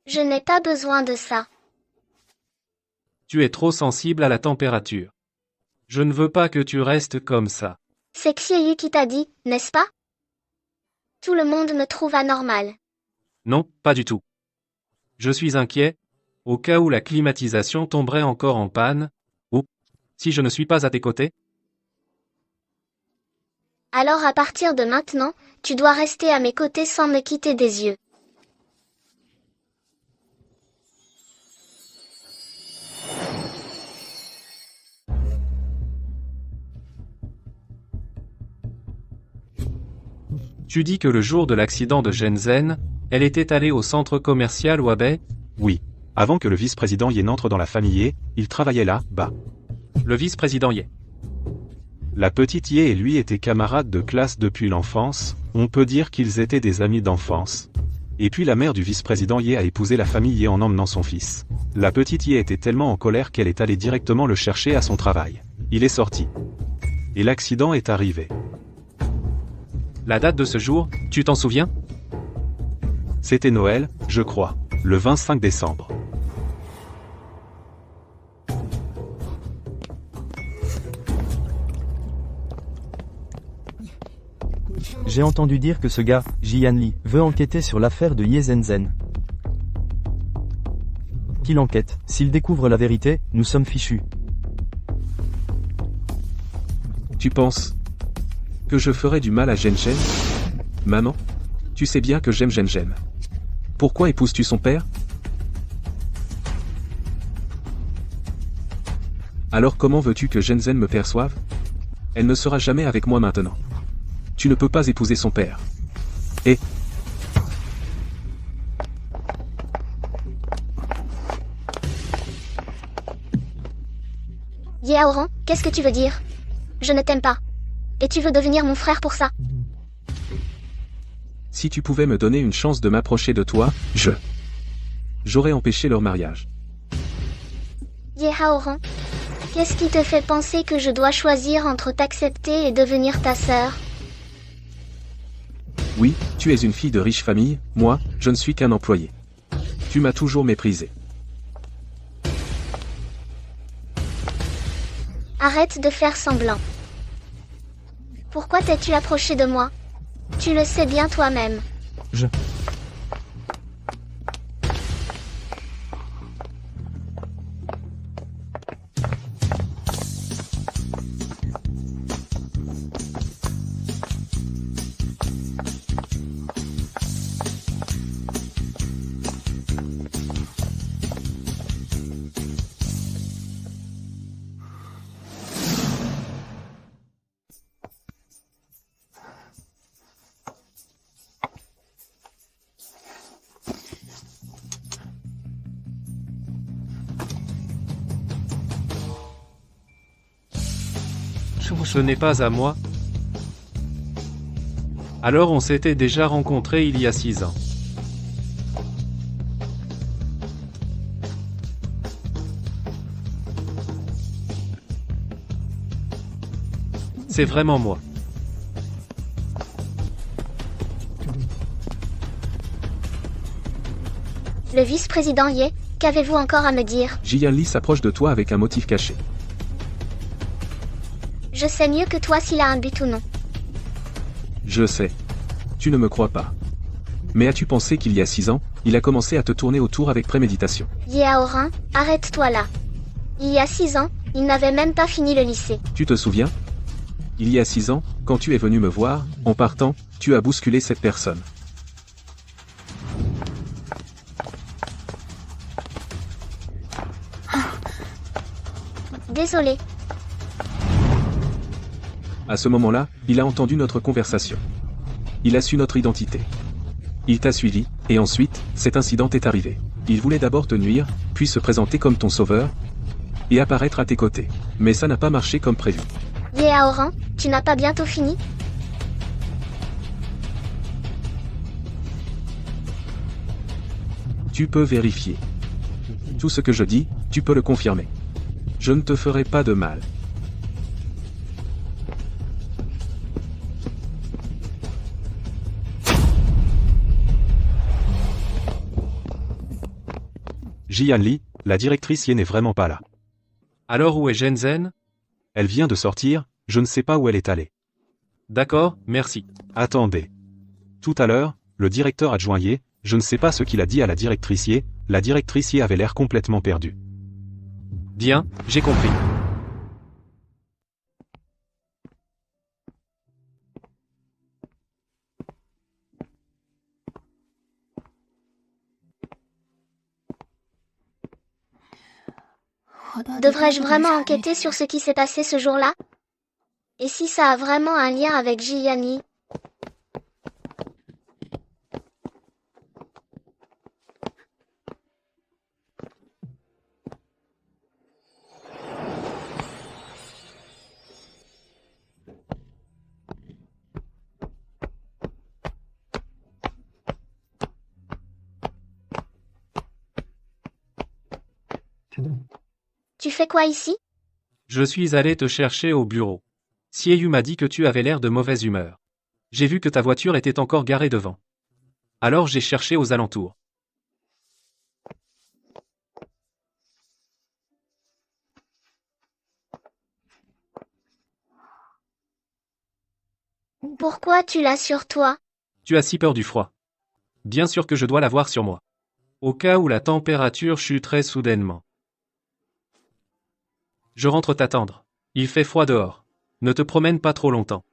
Je n'ai pas besoin de ça. Tu es trop sensible à la température. Je ne veux pas que tu restes comme ça. C'est Xieye qui t'a dit, n'est-ce pas? Tout le monde me trouve anormal. Non, pas du tout. Je suis inquiet, au cas où la climatisation tomberait encore en panne, ou, si je ne suis pas à tes côtés. Alors à partir de maintenant, tu dois rester à mes côtés sans me quitter des yeux. Tu dis que le jour de l'accident de Shenzhen, elle était allée au centre commercial Huabei? Oui. Avant que le vice-président Ye n'entre dans la famille Ye, il travaillait là-bas. Le vice-président Ye. La petite Ye et lui étaient camarades de classe depuis l'enfance, on peut dire qu'ils étaient des amis d'enfance. Et puis la mère du vice-président Ye a épousé la famille Ye en emmenant son fils. La petite Ye était tellement en colère qu'elle est allée directement le chercher à son travail. Il est sorti. Et l'accident est arrivé. La date de ce jour, tu t'en souviens? C'était Noël, je crois, le 25 décembre. J'ai entendu dire que ce gars, Jianli, veut enquêter sur l'affaire de Ye Zhenzen. Qu'il enquête. S'il découvre la vérité, nous sommes fichus. Tu penses que je ferais du mal à Zhen? Maman, tu sais bien que j'aime Zhen. Pourquoi épouses-tu son père? Alors comment veux-tu que Zhen me perçoive? Elle ne sera jamais avec moi maintenant. Tu ne peux pas épouser son père. Et... Yaoran, qu'est-ce que tu veux dire? Je ne t'aime pas. Et tu veux devenir mon frère pour ça? Si tu pouvais me donner une chance de m'approcher de toi, j'aurais empêché leur mariage. Yaoran, qu'est-ce qui te fait penser que je dois choisir entre t'accepter et devenir ta sœur? Oui, tu es une fille de riche famille, moi, je ne suis qu'un employé. Tu m'as toujours méprisé. Arrête de faire semblant. Pourquoi t'es-tu approché de moi? Tu le sais bien toi-même. Ce n'est pas à moi. Alors on s'était déjà rencontrés il y a 6 ans. C'est vraiment moi. Le vice-président Ye, qu'avez-vous encore à me dire? Jian Li s'approche de toi avec un motif caché. Je sais mieux que toi s'il a un but ou non. Je sais. Tu ne me crois pas. Mais as-tu pensé qu'il y a 6 ans, il a commencé à te tourner autour avec préméditation? Ye Aorin, arrête-toi là. Il y a 6 ans, il n'avait même pas fini le lycée. Tu te souviens? Il y a 6 ans, quand tu es venu me voir, en partant, tu as bousculé cette personne. Désolé. À ce moment-là, il a entendu notre conversation. Il a su notre identité. Il t'a suivi, et ensuite, cet incident est arrivé. Il voulait d'abord te nuire, puis se présenter comme ton sauveur, et apparaître à tes côtés. Mais ça n'a pas marché comme prévu. Ye Aorin, tu n'as pas bientôt fini? Tu peux vérifier. Tout ce que je dis, tu peux le confirmer. Je ne te ferai pas de mal. Jian Li, la directrice Ye n'est vraiment pas là. Alors où est Shenzhen? Elle vient de sortir, je ne sais pas où elle est allée. D'accord, merci. Attendez. Tout à l'heure, le directeur adjoint Ye, je ne sais pas ce qu'il a dit à la directrice Ye, la directrice Ye avait l'air complètement perdue. Bien, j'ai compris. Devrais-je vraiment enquêter sur ce qui s'est passé ce jour-là? Et si ça a vraiment un lien avec Jian Li? Tu fais quoi ici? Je suis allé te chercher au bureau. Sieyu m'a dit que tu avais l'air de mauvaise humeur. J'ai vu que ta voiture était encore garée devant. Alors j'ai cherché aux alentours. Pourquoi tu l'as sur toi? Tu as si peur du froid. Bien sûr que je dois l'avoir sur moi. Au cas où la température chuterait soudainement. Je rentre t'attendre. Il fait froid dehors. Ne te promène pas trop longtemps.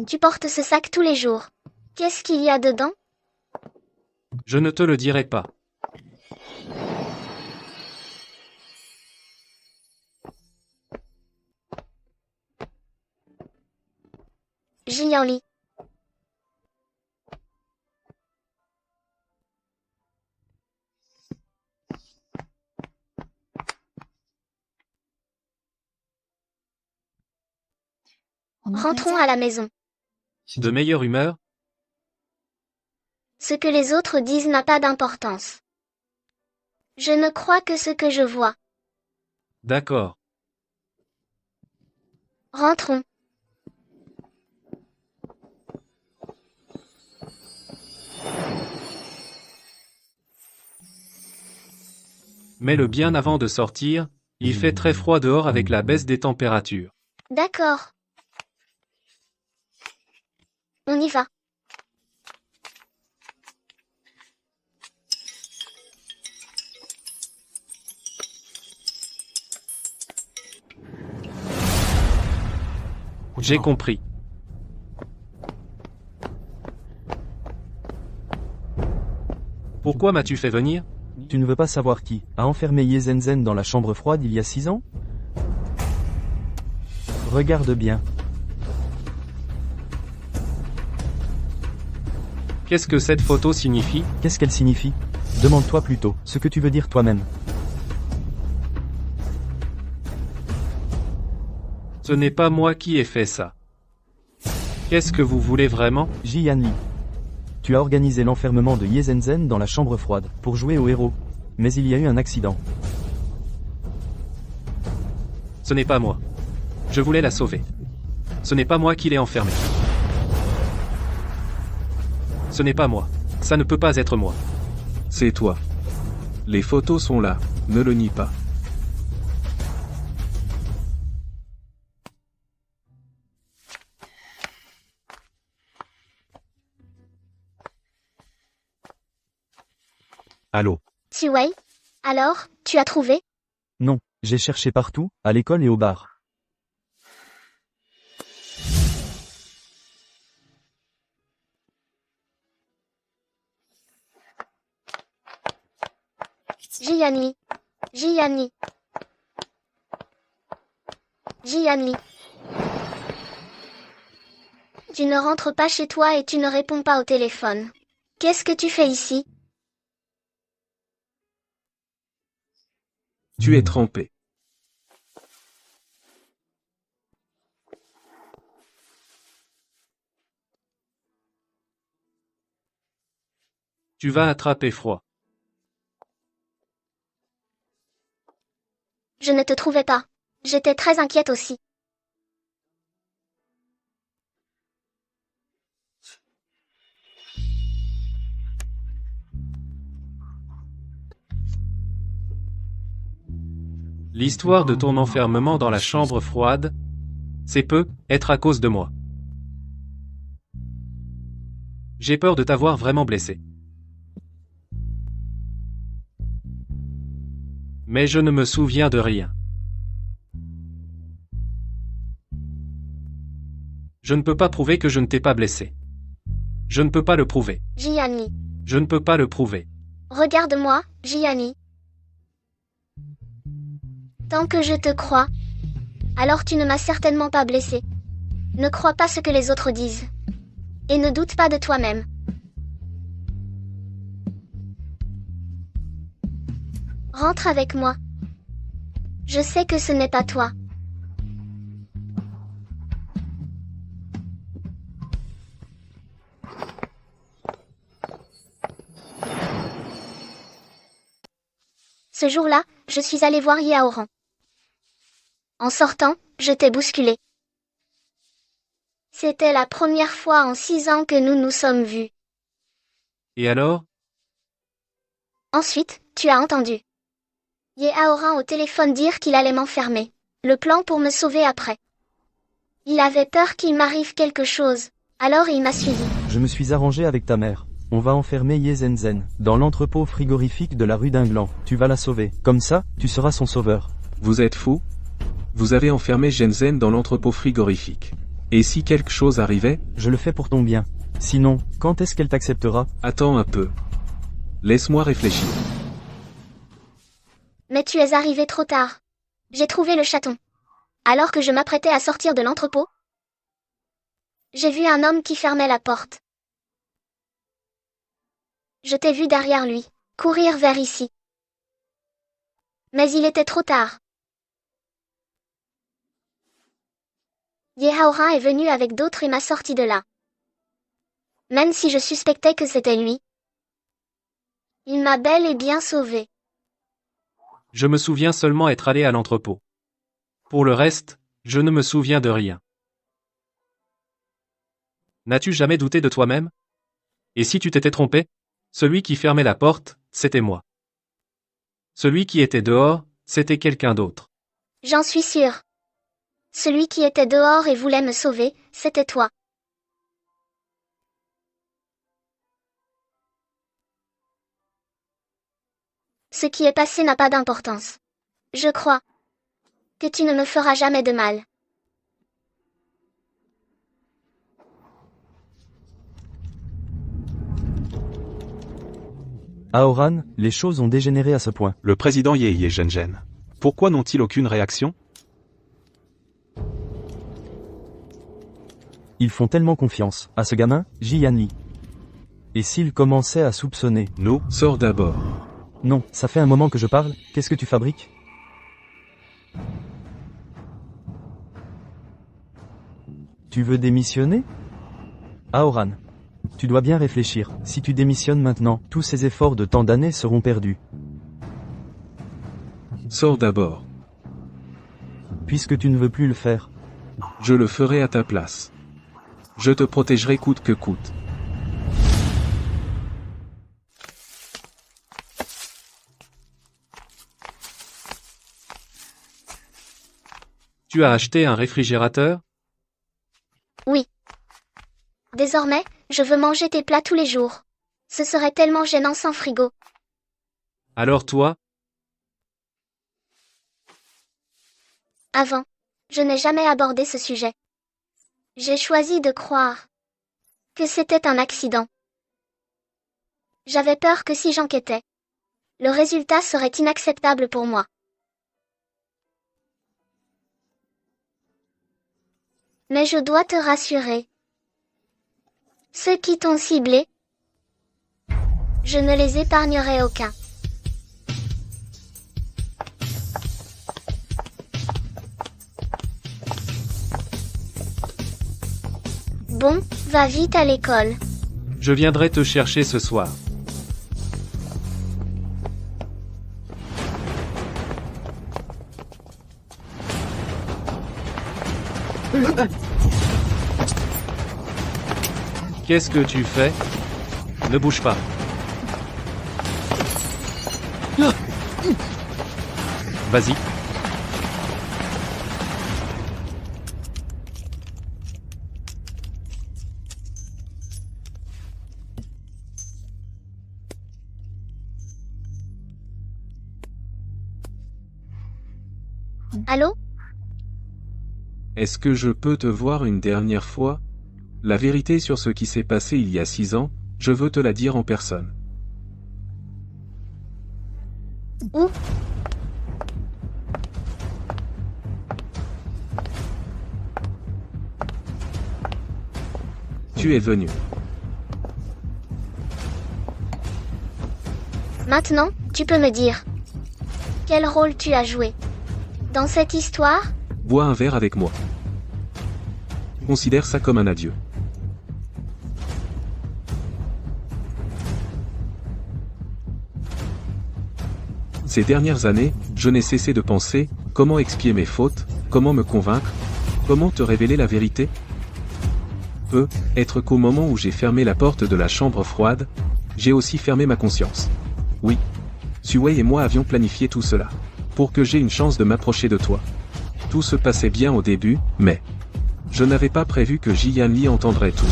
Tu portes ce sac tous les jours. Qu'est-ce qu'il y a dedans? Je ne te le dirai pas. Jian Li. Rentrons à la maison. De meilleure humeur? Ce que les autres disent n'a pas d'importance. Je ne crois que ce que je vois. D'accord. Rentrons. Mais le bien avant de sortir, il fait très froid dehors avec la baisse des températures. D'accord. On y va. J'ai compris. Pourquoi m'as-tu fait venir? Tu ne veux pas savoir qui a enfermé Ye Zhenzhen dans la chambre froide il y a 6 ans? Regarde bien. Qu'est-ce que cette photo signifie? Qu'est-ce qu'elle signifie? Demande-toi plutôt ce que tu veux dire toi-même. Ce n'est pas moi qui ai fait ça. Qu'est-ce que vous voulez vraiment? Ji Yanli. Tu as organisé l'enfermement de Ye Zhenzhen dans la chambre froide, pour jouer au héros. Mais il y a eu un accident. Ce n'est pas moi. Je voulais la sauver. Ce n'est pas moi qui l'ai enfermée. Ce n'est pas moi. Ça ne peut pas être moi. C'est toi. Les photos sont là, ne le nie pas. Allô? Wei? Alors, tu as trouvé? Non, j'ai cherché partout, à l'école et au bar. Ji Yanli. Ji Yanli. Ji Yanli. Tu ne rentres pas chez toi et tu ne réponds pas au téléphone. Qu'est-ce que tu fais ici? Tu es trempé. Tu vas attraper froid. Je ne te trouvais pas. J'étais très inquiète aussi. L'histoire de ton enfermement dans la chambre froide, c'est être à cause de moi. J'ai peur de t'avoir vraiment blessé. Mais je ne me souviens de rien. Je ne peux pas prouver que je ne t'ai pas blessé. Je ne peux pas le prouver. Ji Yanli. Je ne peux pas le prouver. Regarde-moi, Ji Yanli. Tant que je te crois, alors tu ne m'as certainement pas blessé. Ne crois pas ce que les autres disent. Et ne doute pas de toi-même. Rentre avec moi. Je sais que ce n'est pas toi. Ce jour-là, je suis allée voir Yaoran. En sortant, je t'ai bousculé. C'était la première fois en 6 ans que nous nous sommes vus. Et alors? Ensuite, tu as entendu Yaoran au téléphone dire qu'il allait m'enfermer. Le plan pour me sauver après. Il avait peur qu'il m'arrive quelque chose, alors il m'a suivi. Je me suis arrangé avec ta mère. On va enfermer Ye Zhenzhen, dans l'entrepôt frigorifique de la rue d'Inglan. Tu vas la sauver. Comme ça, tu seras son sauveur. Vous êtes fou? Vous avez enfermé Zhenzhen dans l'entrepôt frigorifique. Et si quelque chose arrivait? Je le fais pour ton bien. Sinon, quand est-ce qu'elle t'acceptera? Attends un peu. Laisse-moi réfléchir. Mais tu es arrivé trop tard. J'ai trouvé le chaton. Alors que je m'apprêtais à sortir de l'entrepôt, j'ai vu un homme qui fermait la porte. Je t'ai vu derrière lui, courir vers ici. Mais il était trop tard. Yehaoran est venu avec d'autres et m'a sorti de là. Même si je suspectais que c'était lui, il m'a bel et bien sauvé. Je me souviens seulement être allé à l'entrepôt. Pour le reste, je ne me souviens de rien. N'as-tu jamais douté de toi-même? Et si tu t'étais trompé? Celui qui fermait la porte, c'était moi. Celui qui était dehors, c'était quelqu'un d'autre. J'en suis sûre. Celui qui était dehors et voulait me sauver, c'était toi. Ce qui est passé n'a pas d'importance. Je crois que tu ne me feras jamais de mal. Aoran, les choses ont dégénéré à ce point. Le président Ye Zhenzhen. Pourquoi n'ont-ils aucune réaction? Ils font tellement confiance à ce gamin, Ji Yanli. Et s'ils commençaient à soupçonner? Nous, Sors d'abord. Non, ça fait un moment que je parle, qu'est-ce que tu fabriques? Tu veux démissionner? Aoran. Tu dois bien réfléchir, si tu démissionnes maintenant, tous ces efforts de tant d'années seront perdus. Sors d'abord. Puisque tu ne veux plus le faire. Je le ferai à ta place. Je te protégerai coûte que coûte. Tu as acheté un réfrigérateur? Oui. Désormais, je veux manger tes plats tous les jours. Ce serait tellement gênant sans frigo. Alors toi, Avant, je n'ai jamais abordé ce sujet. J'ai choisi de croire que c'était un accident. J'avais peur que si j'enquêtais, le résultat serait inacceptable pour moi. Mais je dois te rassurer. Ceux qui t'ont ciblé, je ne les épargnerai aucun. Bon, va vite à l'école. je viendrai te chercher ce soir. Qu'est-ce que tu fais? Ne bouge pas. Vas-y. Allô? Est-ce que je peux te voir une dernière fois? La vérité sur ce qui s'est passé il y a 6 ans, je veux te la dire en personne. Où? Tu es venu. Maintenant, tu peux me dire quel rôle tu as joué dans cette histoire? Bois un verre avec moi. Considère ça comme un adieu. Ces dernières années, je n'ai cessé de penser, comment expier mes fautes, comment me convaincre, comment te révéler la vérité? Être qu'au moment où j'ai fermé la porte de la chambre froide, j'ai aussi fermé ma conscience. Oui. Suwei et moi avions planifié tout cela. Pour que j'ai une chance de m'approcher de toi. Tout se passait bien au début, mais je n'avais pas prévu que Ji Yanli entendrait tout.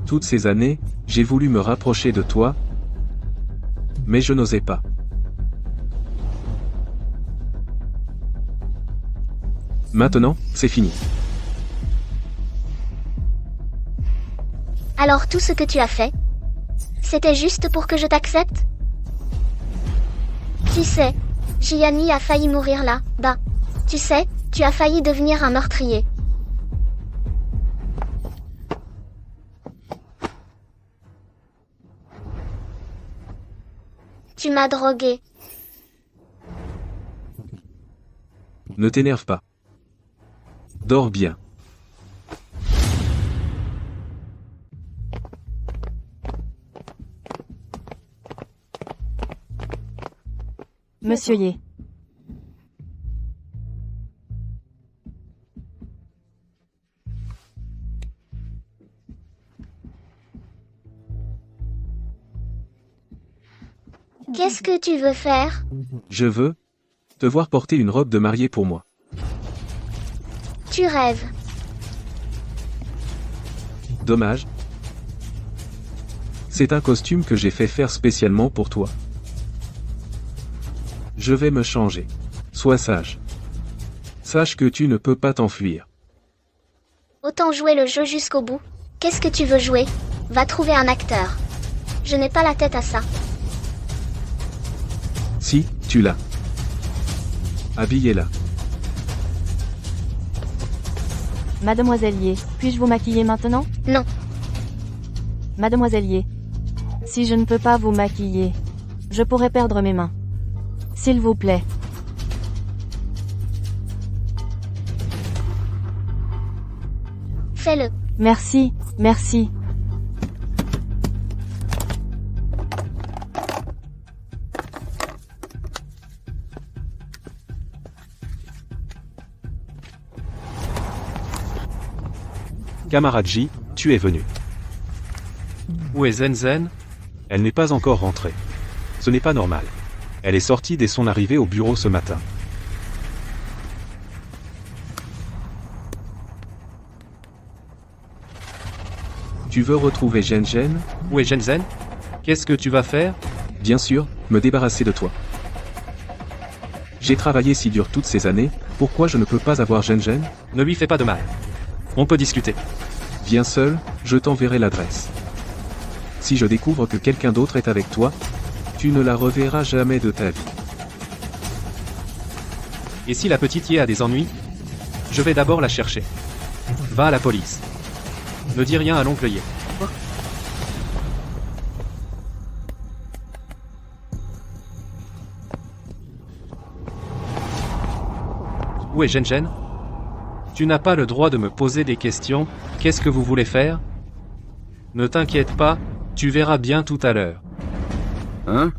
Toutes ces années, j'ai voulu me rapprocher de toi, mais je n'osais pas. Maintenant, c'est fini. Alors tout ce que tu as fait, c'était juste pour que je t'accepte? Tu sais, Jiani a failli mourir là, bas. Tu sais, tu as failli devenir un meurtrier. Tu m'as drogué. Ne t'énerve pas. Dors bien. Monsieur Ye. Qu'est-ce que tu veux faire? Je veux te voir porter une robe de mariée pour moi. Tu rêves. Dommage. C'est un costume que j'ai fait faire spécialement pour toi. Je vais me changer. Sois sage. Sache que tu ne peux pas t'enfuir. Autant jouer le jeu jusqu'au bout. Qu'est-ce que tu veux jouer? Va trouver un acteur. Je n'ai pas la tête à ça. Si, tu l'as. Habillez-la. Mademoiselle Ye, puis-je vous maquiller maintenant? Non. Mademoiselle Ye. Si je ne peux pas vous maquiller, je pourrais perdre mes mains. S'il vous plaît. Fais-le. Merci, merci. Camarade J, tu es venu. Où est Zenzen? Elle n'est pas encore rentrée. Ce n'est pas normal. Elle est sortie dès son arrivée au bureau ce matin. Tu veux retrouver Zhenzen? Où est Zenzen? Qu'est-ce que tu vas faire? Bien sûr, me débarrasser de toi. J'ai travaillé si dur toutes ces années, pourquoi je ne peux pas avoir Zhenzen? Ne lui fais pas de mal. On peut discuter. Viens seul, je t'enverrai l'adresse. Si je découvre que quelqu'un d'autre est avec toi, tu ne la reverras jamais de ta vie. Et si la petite Ye a des ennuis? Je vais d'abord la chercher. Va à la police. Ne dis rien à l'oncle Ye. Où est Zhenzen? Tu n'as pas le droit de me poser des questions. Qu'est-ce que vous voulez faire? Ne t'inquiète pas, tu verras bien tout à l'heure. Hein?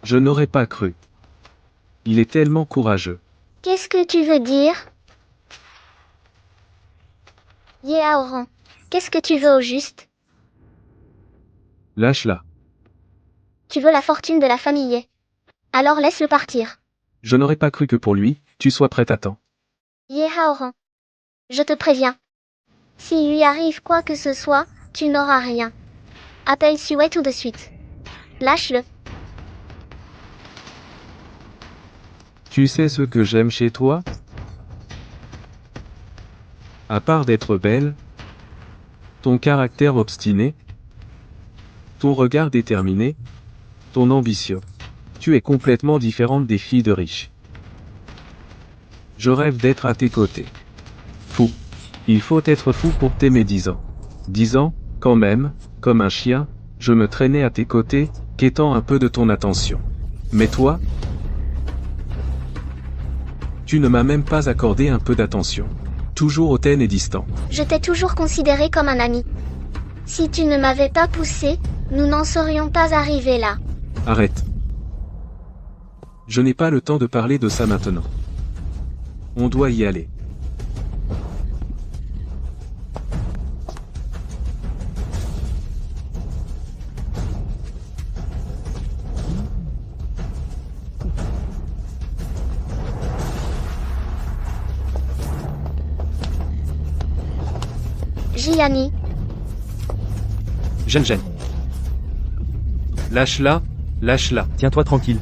Je n'aurais pas cru. Il est tellement courageux. Qu'est-ce que tu veux dire? Ye Aoran. Qu'est-ce que tu veux au juste? Lâche-la. Tu veux la fortune de la famille Ye. Alors laisse-le partir. Je n'aurais pas cru que pour lui, tu sois prête à temps. Ye Haoran. Je te préviens. S'il lui arrive quoi que ce soit, tu n'auras rien. Appelle Sue tout de suite. Lâche-le. Tu sais ce que j'aime chez toi? À part d'être belle, ton caractère obstiné, ton regard déterminé, ton ambition. Tu es complètement différente des filles de riches. Je rêve d'être à tes côtés. Fou. Il faut être fou pour t'aimer 10 ans. 10 ans, quand même, comme un chien, je me traînais à tes côtés, quêtant un peu de ton attention. Mais toi, tu ne m'as même pas accordé un peu d'attention. Toujours hautaine et distant. Je t'ai toujours considéré comme un ami. Si tu ne m'avais pas poussé, nous n'en serions pas arrivés là. Arrête. Je n'ai pas le temps de parler de ça maintenant. On doit y aller. Jiani. Zhenzen. Lâche-la, lâche-la. Tiens-toi tranquille.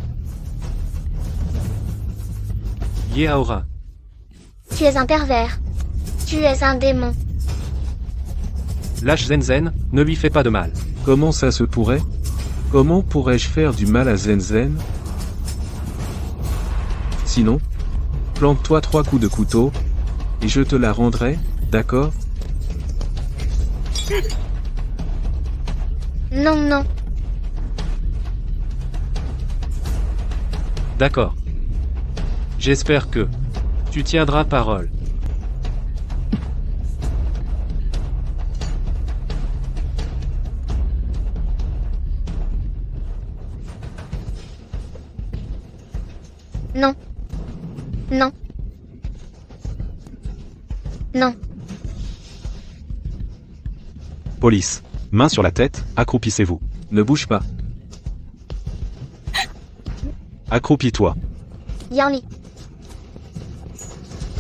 Ye Aoran. Tu es un pervers. Tu es un démon. Lâche Zenzen, ne lui fais pas de mal. Comment ça se pourrait? Comment pourrais-je faire du mal à Zenzen? Sinon, plante-toi 3 coups de couteau, et je te la rendrai, d'accord? Non, non. D'accord. J'espère que tu tiendras parole. Non. Non. Non. Police. Main sur la tête, accroupissez-vous. Ne bouge pas. Accroupis-toi. Yanli.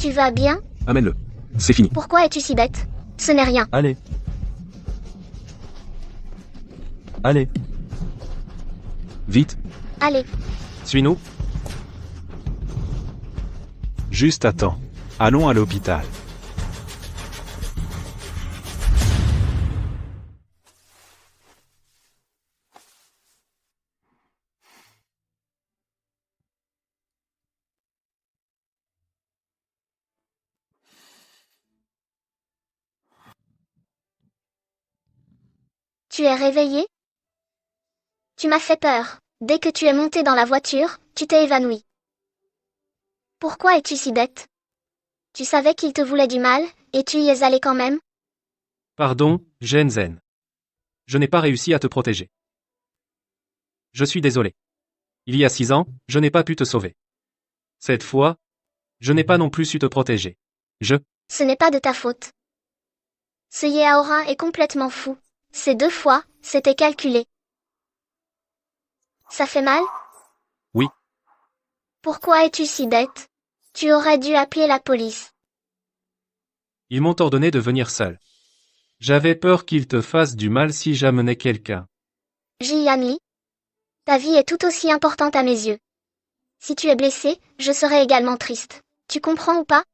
Tu vas bien? Amène-le. C'est fini. Pourquoi es-tu si bête? Ce n'est rien. Allez. Allez. Vite. Allez. Suis-nous. Juste à temps. Allons à l'hôpital. Tu es réveillé? Tu m'as fait peur. Dès que tu es monté dans la voiture, tu t'es évanoui. Pourquoi es-tu si bête? Tu savais qu'il te voulait du mal, et tu y es allé quand même? Pardon, Genzen. Je n'ai pas réussi à te protéger. Je suis désolé. Il y a 6 ans, je n'ai pas pu te sauver. Cette fois, je n'ai pas non plus su te protéger. Ce n'est pas de ta faute. Ce Yaorin est complètement fou. Ces 2 fois, c'était calculé. Ça fait mal? Oui. Pourquoi es-tu si bête? Tu aurais dû appeler la police. Ils m'ont ordonné de venir seul. J'avais peur qu'ils te fassent du mal si j'amenais quelqu'un. Jiyanli, ta vie est tout aussi importante à mes yeux. Si tu es blessé, je serai également triste. Tu comprends ou pas?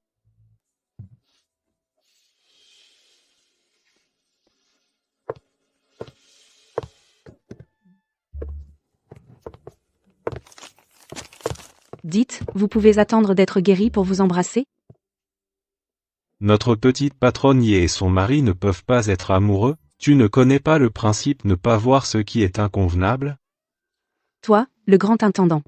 Dites, vous pouvez attendre d'être guéri pour vous embrasser? Notre petite patronne Ye et son mari ne peuvent pas être amoureux. Tu ne connais pas le principe ne pas voir ce qui est inconvenable? Toi, le grand intendant.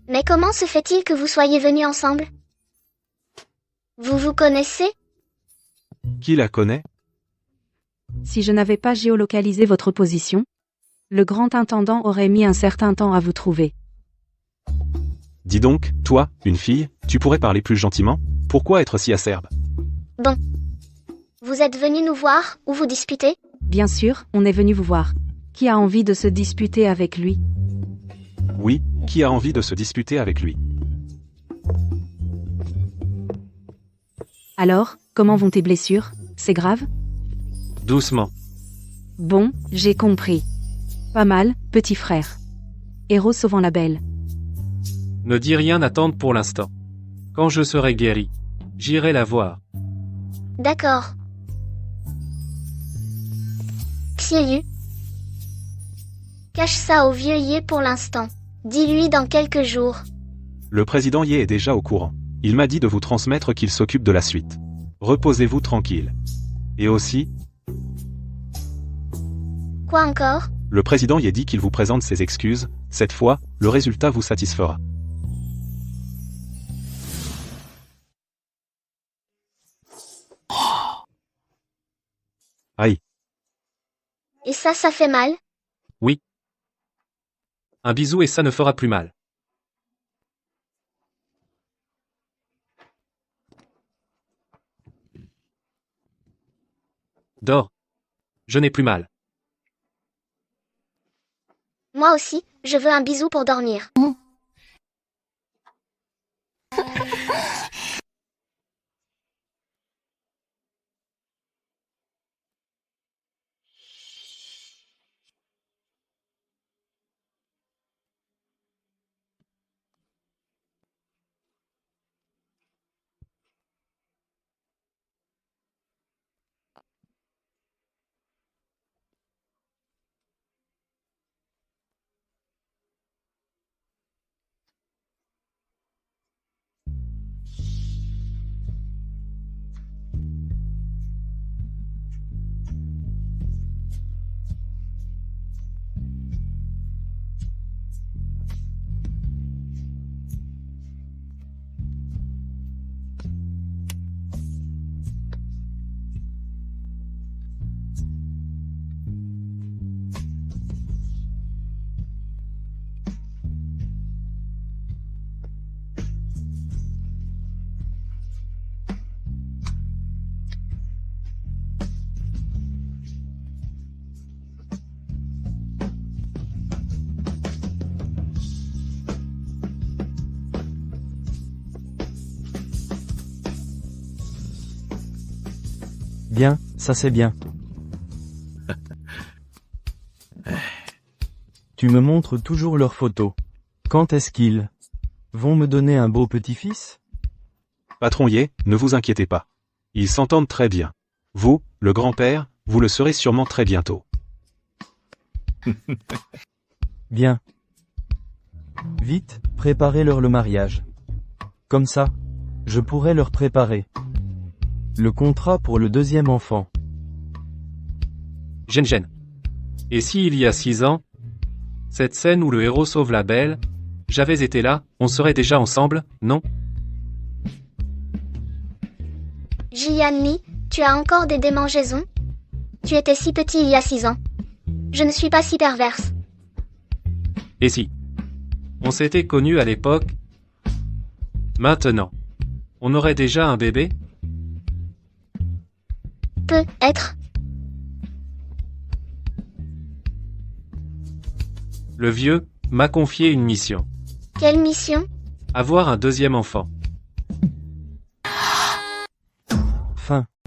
Mais comment se fait-il que vous soyez venus ensemble? Vous vous connaissez? Qui la connaît? Si je n'avais pas géolocalisé votre position, le grand intendant aurait mis un certain temps à vous trouver. Dis donc, toi, une fille, tu pourrais parler plus gentiment? Pourquoi être si acerbe? Vous êtes venus nous voir, ou vous disputer? Bien sûr, on est venu vous voir. Qui a envie de se disputer avec lui? Oui, qui a envie de se disputer avec lui? Alors, comment vont tes blessures? C'est grave? Doucement. Bon, j'ai compris. Pas mal, petit frère. Héros sauvant la belle. Ne dis rien à Tante pour l'instant. Quand je serai guéri, j'irai la voir. D'accord. Xielu. Cache ça au vieux Yé pour l'instant. Dis-lui dans quelques jours. Le président Ye est déjà au courant. Il m'a dit de vous transmettre qu'il s'occupe de la suite. Reposez-vous tranquille. Et aussi, Quoi encore? le président Ye dit qu'il vous présente ses excuses. Cette fois, le résultat vous satisfera. Aïe. Et ça fait mal? Oui. Un bisou et ça ne fera plus mal. Dors. Je n'ai plus mal. Moi aussi, je veux un bisou pour dormir. Bien, ça c'est bien. Tu me montres toujours leurs photos. Quand est-ce qu'ils vont me donner un beau petit-fils? Patron Ye, ne vous inquiétez pas. Ils s'entendent très bien. Vous, le grand-père, vous le serez sûrement très bientôt. Bien. Vite, préparez-leur le mariage. Comme ça, je pourrai leur préparer le contrat pour le deuxième enfant. Gen. Et si il y a 6 ans, cette scène où le héros sauve la belle, j'avais été là, on serait déjà ensemble, non? Jianmi, tu as encore des démangeaisons? Tu étais si petit il y a 6 ans. Je ne suis pas si perverse. Et si on s'était connus à l'époque, maintenant, on aurait déjà un bébé? Peut-être. Le vieux m'a confié une mission. Quelle mission? Avoir un deuxième enfant.